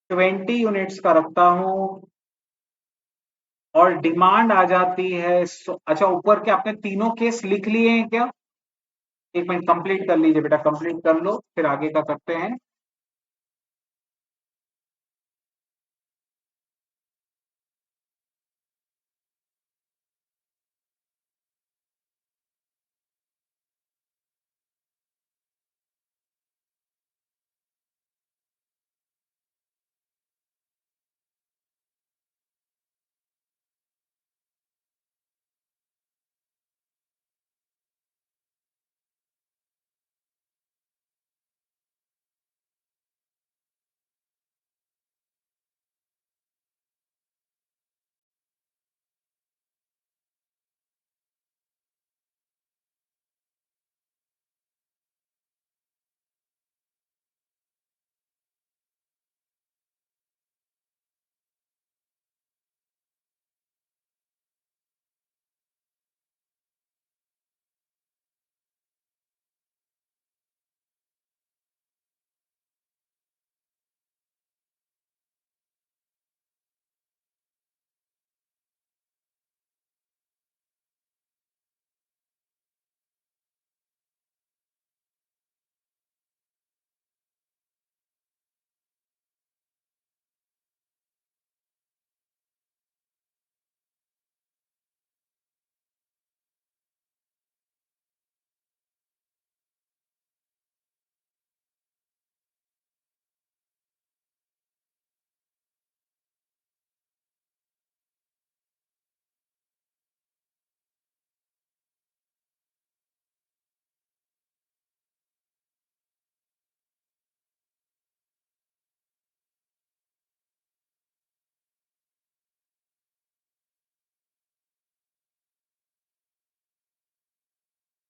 20 यूनिट्स का रखता हूं और डिमांड आ जाती है अच्छा, ऊपर के आपने तीनों केस लिख लिए हैं क्या? एक मिनट, कंप्लीट कर लीजिए बेटा, कंप्लीट कर लो, फिर आगे का करते हैं।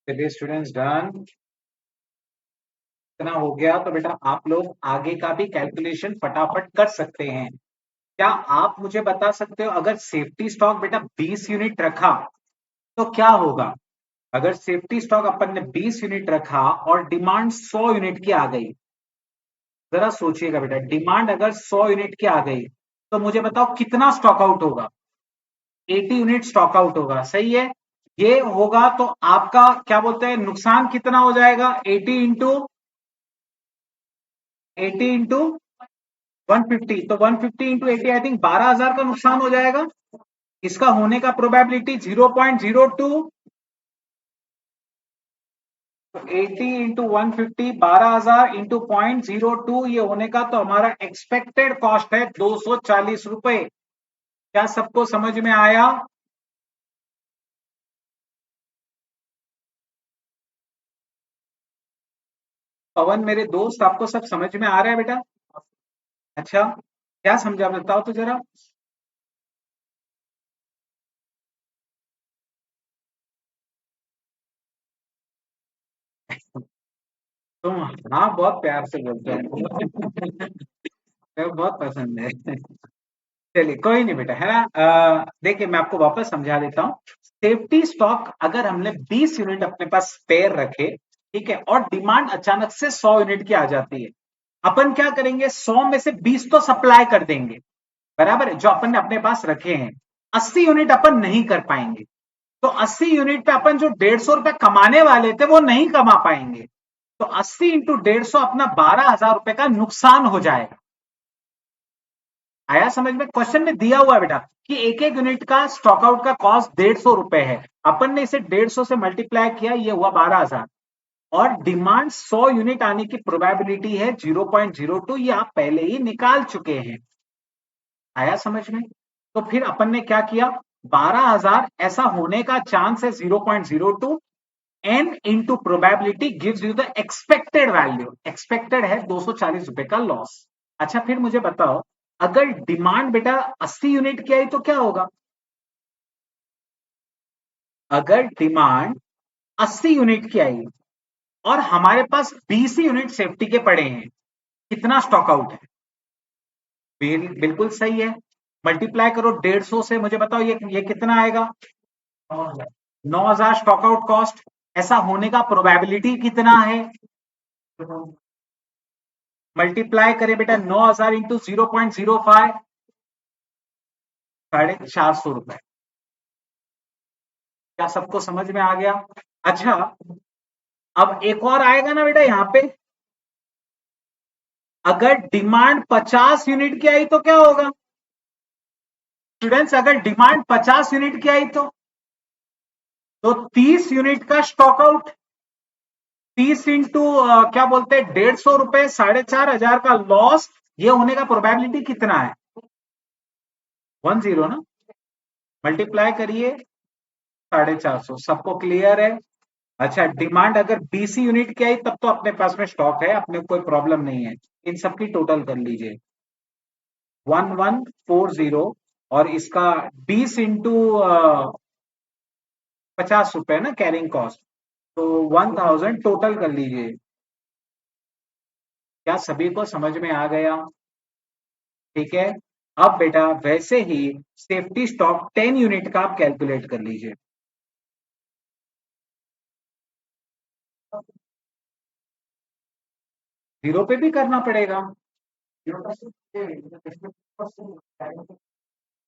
चलिए स्टूडेंट्स, डन। इतना हो गया तो बेटा आप लोग आगे का भी कैलकुलेशन फटाफट कर सकते हैं। क्या आप मुझे बता सकते हो, अगर सेफ्टी स्टॉक बेटा 20 यूनिट रखा तो क्या होगा? अगर सेफ्टी स्टॉक अपन ने 20 यूनिट रखा और डिमांड 100 यूनिट की आ गई, जरा सोचिएगा बेटा, डिमांड अगर 100 यूनिट की आ गई तो मुझे बताओ कितना स्टॉक आउट होगा? 80 यूनिट स्टॉक आउट होगा, सही है। ये होगा तो आपका क्या बोलते हैं, नुकसान कितना हो जाएगा? 80 इंटू 150, तो 150 इंटू 80 आई थिंक 12,000 का नुकसान हो जाएगा। इसका होने का प्रोबेबिलिटी 0.02। तो 80 इंटू 150, 12,000 इंटू 0.02, ये होने का तो हमारा एक्सपेक्टेड कॉस्ट है 240 रुपए। क्या सबको समझ में आया? पवन मेरे दोस्त, आपको सब समझ में आ रहा है बेटा? अच्छा, क्या समझा बताओ तो जरा। तुम हाँ बहुत प्यार से बोलते हो। मेरे को बहुत पसंद है। चलिए कोई नहीं बेटा, है ना। देखिए मैं आपको वापस समझा देता हूँ। सेफ्टी स्टॉक अगर हमने 20 यूनिट अपने पास स्पेयर रखे, ठीक है, और डिमांड अचानक से 100 यूनिट की आ जाती है, अपन क्या करेंगे, 100 में से 20 तो सप्लाई कर देंगे, बराबर है, जो अपन ने अपने पास रखे हैं। 80 यूनिट अपन नहीं कर पाएंगे। तो 80 यूनिट पे अपन जो 150 रुपए कमाने वाले थे वो नहीं कमा पाएंगे। तो 80 इंटू 150 अपना 12,000 रुपए का नुकसान हो जाएगा। आया समझ में? क्वेश्चन में दिया हुआ है बेटा कि एक एक यूनिट का स्टॉक आउट का कॉस्ट 150 रुपए है। अपन ने इसे 150 से मल्टीप्लाई किया, ये हुआ 12,000। और डिमांड 100 यूनिट आने की प्रोबेबिलिटी है 0.02, ये आप पहले ही निकाल चुके हैं। आया समझ में? तो फिर अपन ने क्या किया, 12,000 ऐसा होने का चांस है 0.02, n into probability gives you the expected value. Expected है 240 रुपए का लॉस। अच्छा फिर मुझे बताओ, अगर डिमांड बेटा 80 यूनिट की आई तो क्या होगा? अगर डिमांड 80 यूनिट की आई और हमारे पास 20 यूनिट सेफ्टी के पड़े हैं, कितना स्टॉक आउट है? बिल्कुल सही है। मल्टीप्लाई करो 150 से, मुझे बताओ ये कितना आएगा? 9,000 स्टॉक आउट कॉस्ट। ऐसा होने का प्रोबेबिलिटी कितना है? मल्टीप्लाई करें बेटा 9,000 इंटू 0.05, 450 रुपए। क्या सबको समझ में आ गया? अच्छा, अब एक और आएगा ना बेटा यहां पे, अगर डिमांड 50 यूनिट की आई तो क्या होगा? स्टूडेंट्स, अगर डिमांड 50 यूनिट की आई तो 30 यूनिट का स्टॉक आउट, 30 इंटू क्या बोलते हैं 150 रुपए, 4,500 का लॉस। ये होने का प्रोबेबिलिटी कितना है? 10 ना। मल्टीप्लाई करिए 450। सबको क्लियर है? अच्छा, डिमांड अगर 20 यूनिट की आई तब तो अपने पास में स्टॉक है, अपने कोई प्रॉब्लम नहीं है। इन सबकी टोटल कर लीजिए 1140, और इसका 20 इंटू 50 रुपए ना कैरिंग कॉस्ट, तो 1000 टोटल कर लीजिए। क्या सभी को समझ में आ गया? ठीक है। अब बेटा वैसे ही सेफ्टी स्टॉक 10 यूनिट का आप कैलकुलेट कर लीजिए। जीरो पे भी करना पड़ेगा।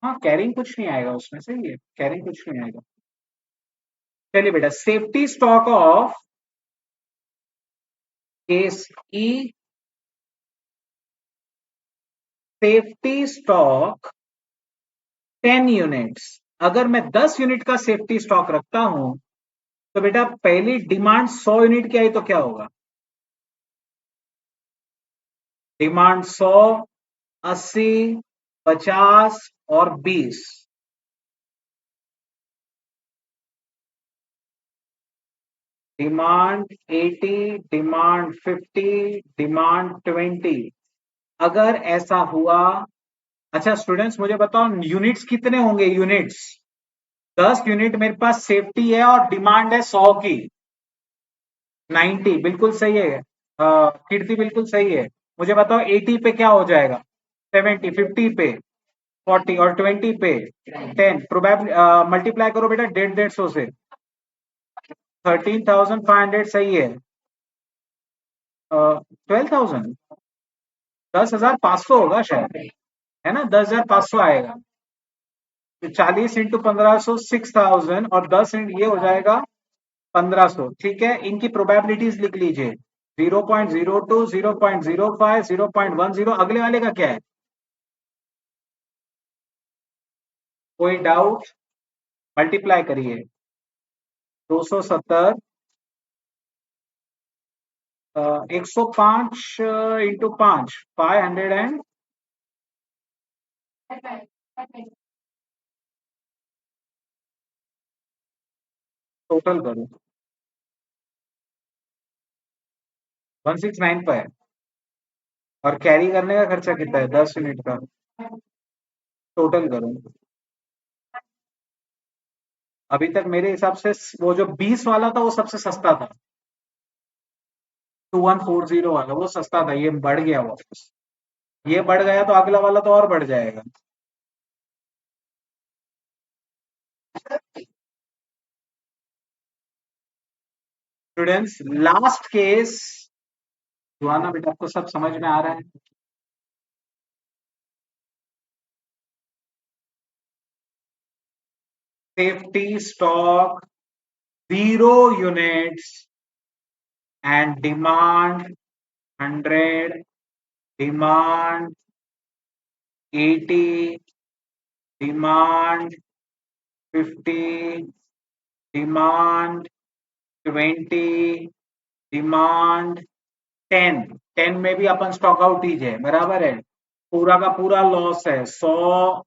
हाँ, कैरिंग कुछ नहीं आएगा उसमें, सही है, कैरिंग कुछ नहीं आएगा। चलिए बेटा, safety stock of case E, safety stock 10 units. अगर मैं 10 यूनिट का सेफ्टी स्टॉक रखता हूं तो बेटा पहली डिमांड 100 यूनिट की आई तो क्या होगा? डिमांड 100, 80, 50 और 20। Demand 80, demand 50, demand 20। अगर ऐसा हुआ, अच्छा स्टूडेंट्स मुझे बताओ यूनिट्स कितने होंगे? यूनिट्स 10 यूनिट मेरे पास सेफ्टी है और डिमांड है 100 की। 90 बिल्कुल सही है। कीर्ति बिल्कुल सही है। मुझे बताओ 80 पे क्या हो जाएगा? 70, 50 पे 40 और 20 पे 10। प्रोबेबली मल्टीप्लाई करो बेटा 150 से। 13,500 सही है। 12,000, 10,500 होगा शायद, है ना? 10,500 आएगा। तो 40 इंटू 1500 6,000, और 10 ये हो जाएगा 1500। ठीक है, इनकी प्रोबेबिलिटीज लिख लीजिए 0.02, 0.05, 0.10। अगले वाले का क्या है? कोई डाउट? मल्टीप्लाई करिए 270, 105 इंटू 5, 500 एंड टोटल करो 169 पर है। और कैरी करने का खर्चा कितना है? 10 यूनिट का। टोटल करो। अभी तक मेरे हिसाब से वो जो 20 वाला था वो सबसे सस्ता था, 2140 वाला वो सस्ता था। ये बढ़ गया वापस, ये बढ़ गया तो अगला वाला तो और बढ़ जाएगा। स्टूडेंट्स लास्ट केस, जुआना बेटा आपको सब समझ में आ रहा है? Safety stock 0 units and demand 100, demand 80, demand 50, demand 20, demand 10। 10 में भी अपन स्टॉक आउट ही है, बराबर है। पूरा का पूरा लॉस है 100,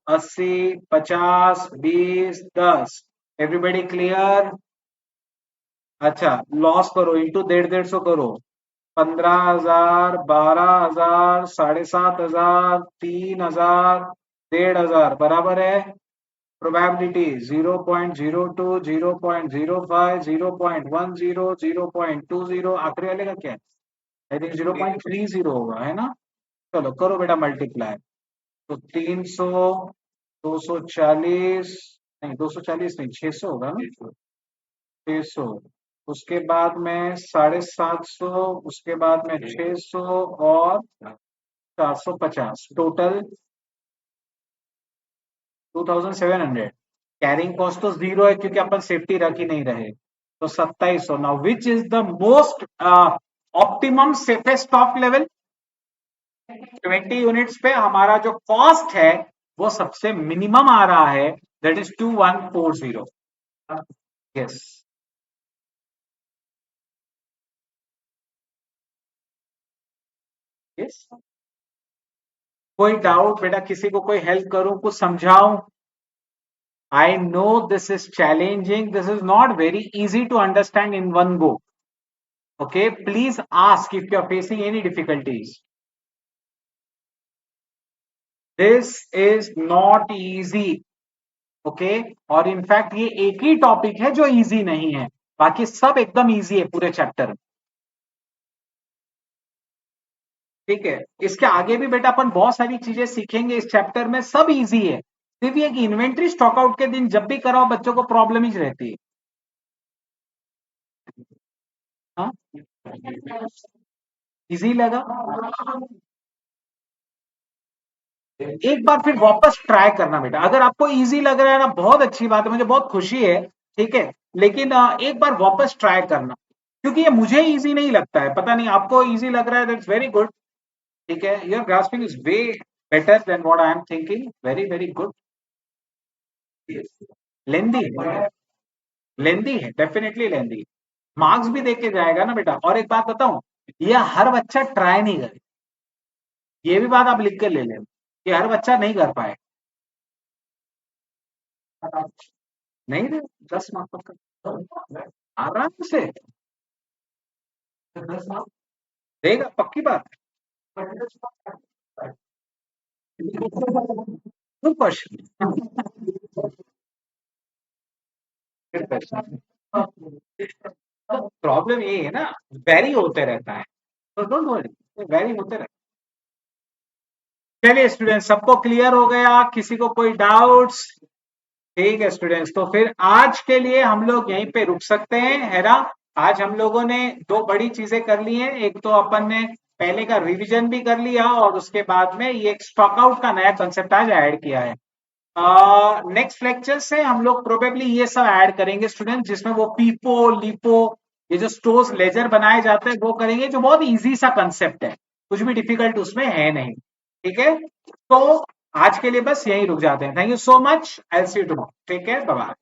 80, 50, 20, 10। Everybody clear? अच्छा, लॉस करो इंटू 150 करो। 15,000, 12,000, 7,500, 3,000, 1,500 बराबर है। प्रोबेबिलिटी 0.02, 0.05, 0.10, 0.20। आखिरी वाले का क्या है? आई थिंक 0.30 होगा, है ना? चलो करो बेटा मल्टीप्लाई। तो 300, 240, नहीं 240 नहीं, 600 होगा ना? 600, उसके बाद में 750, उसके बाद में 600 और 450, टोटल 2,700। कैरिंग कॉस्ट तो जीरो है क्योंकि अपन सेफ्टी रख ही नहीं रहे। तो 2,700। Now which is the most optimum safest stock level? 20 units पे हमारा जो कॉस्ट है वो सबसे मिनिमम आ रहा है, दैट इज 2140। यस। यस। कोई डाउट बेटा? किसी को कोई हेल्प करूं, कुछ समझाऊं? I know this is challenging. This is not very easy to understand in one go. Okay, please ask if you are facing any difficulties. This is not easy. Okay, और in fact ये एक ही topic है जो easy नहीं है, बाकी सब एकदम इजी है पूरे चैप्टर में। ठीक है, इसके आगे भी बेटा अपन बहुत सारी चीजें सीखेंगे इस चैप्टर में, सब इजी है। सिर्फ ये कि इन्वेंट्री स्टॉकआउट के दिन जब भी कराओ बच्चों को प्रॉब्लम ही रहती है। हाँ, इजी लगा? एक बार फिर वापस ट्राई करना बेटा। अगर आपको इजी लग रहा है ना, बहुत अच्छी बात है, मुझे बहुत खुशी है। ठीक है, लेकिन एक बार वापस ट्राई करना, क्योंकि ये मुझे इजी नहीं लगता है। पता नहीं आपको इजी लग रहा है, दैट्स वेरी गुड। ठीक है, your grasping is way better than what I am thinking. Very very good. लेंदी है, लेंदी है, डेफिनेटली लेंदी। मार्क्स भी देके जाएगा ना बेटा। और एक बात बताऊं, ये हर बच्चा ट्राई नहीं करे, ये भी बात आप लिख के ले लें, ये हर बच्चा नहीं कर पाए। नहीं दे 10 मार्क का आराम से देगा, पक्की बात। Good question. प्रॉब्लम ये है ना, वेरी होते रहता है, तो डोंट वरी, वेरी होते रहता है। चलिए स्टूडेंट, सबको क्लियर हो गया? किसी को कोई डाउट्स? ठीक है स्टूडेंट्स, तो फिर आज के लिए हम लोग यहीं पे रुक सकते हैं, है ना? आज हम लोगों ने दो बड़ी चीजें कर ली हैं। एक तो अपन ने पहले का रिवीजन भी कर लिया, और उसके बाद में ये स्टॉक आउट का नया कंसेप्ट आज ऐड किया है। नेक्स्ट लेक्चर से हम लोग प्रोबेबली ये सब ऐड करेंगे स्टूडेंट, जिसमें वो पीपो लिपो, ये जो स्टोर्स लेजर बनाए जाते हैं वो करेंगे, जो बहुत इजी सा कंसेप्ट है, कुछ भी डिफिकल्ट उसमें है नहीं। ठीक है, तो आज के लिए बस यही रुक जाते हैं। Thank you so much, I will see you tomorrow. Take care, bye bye.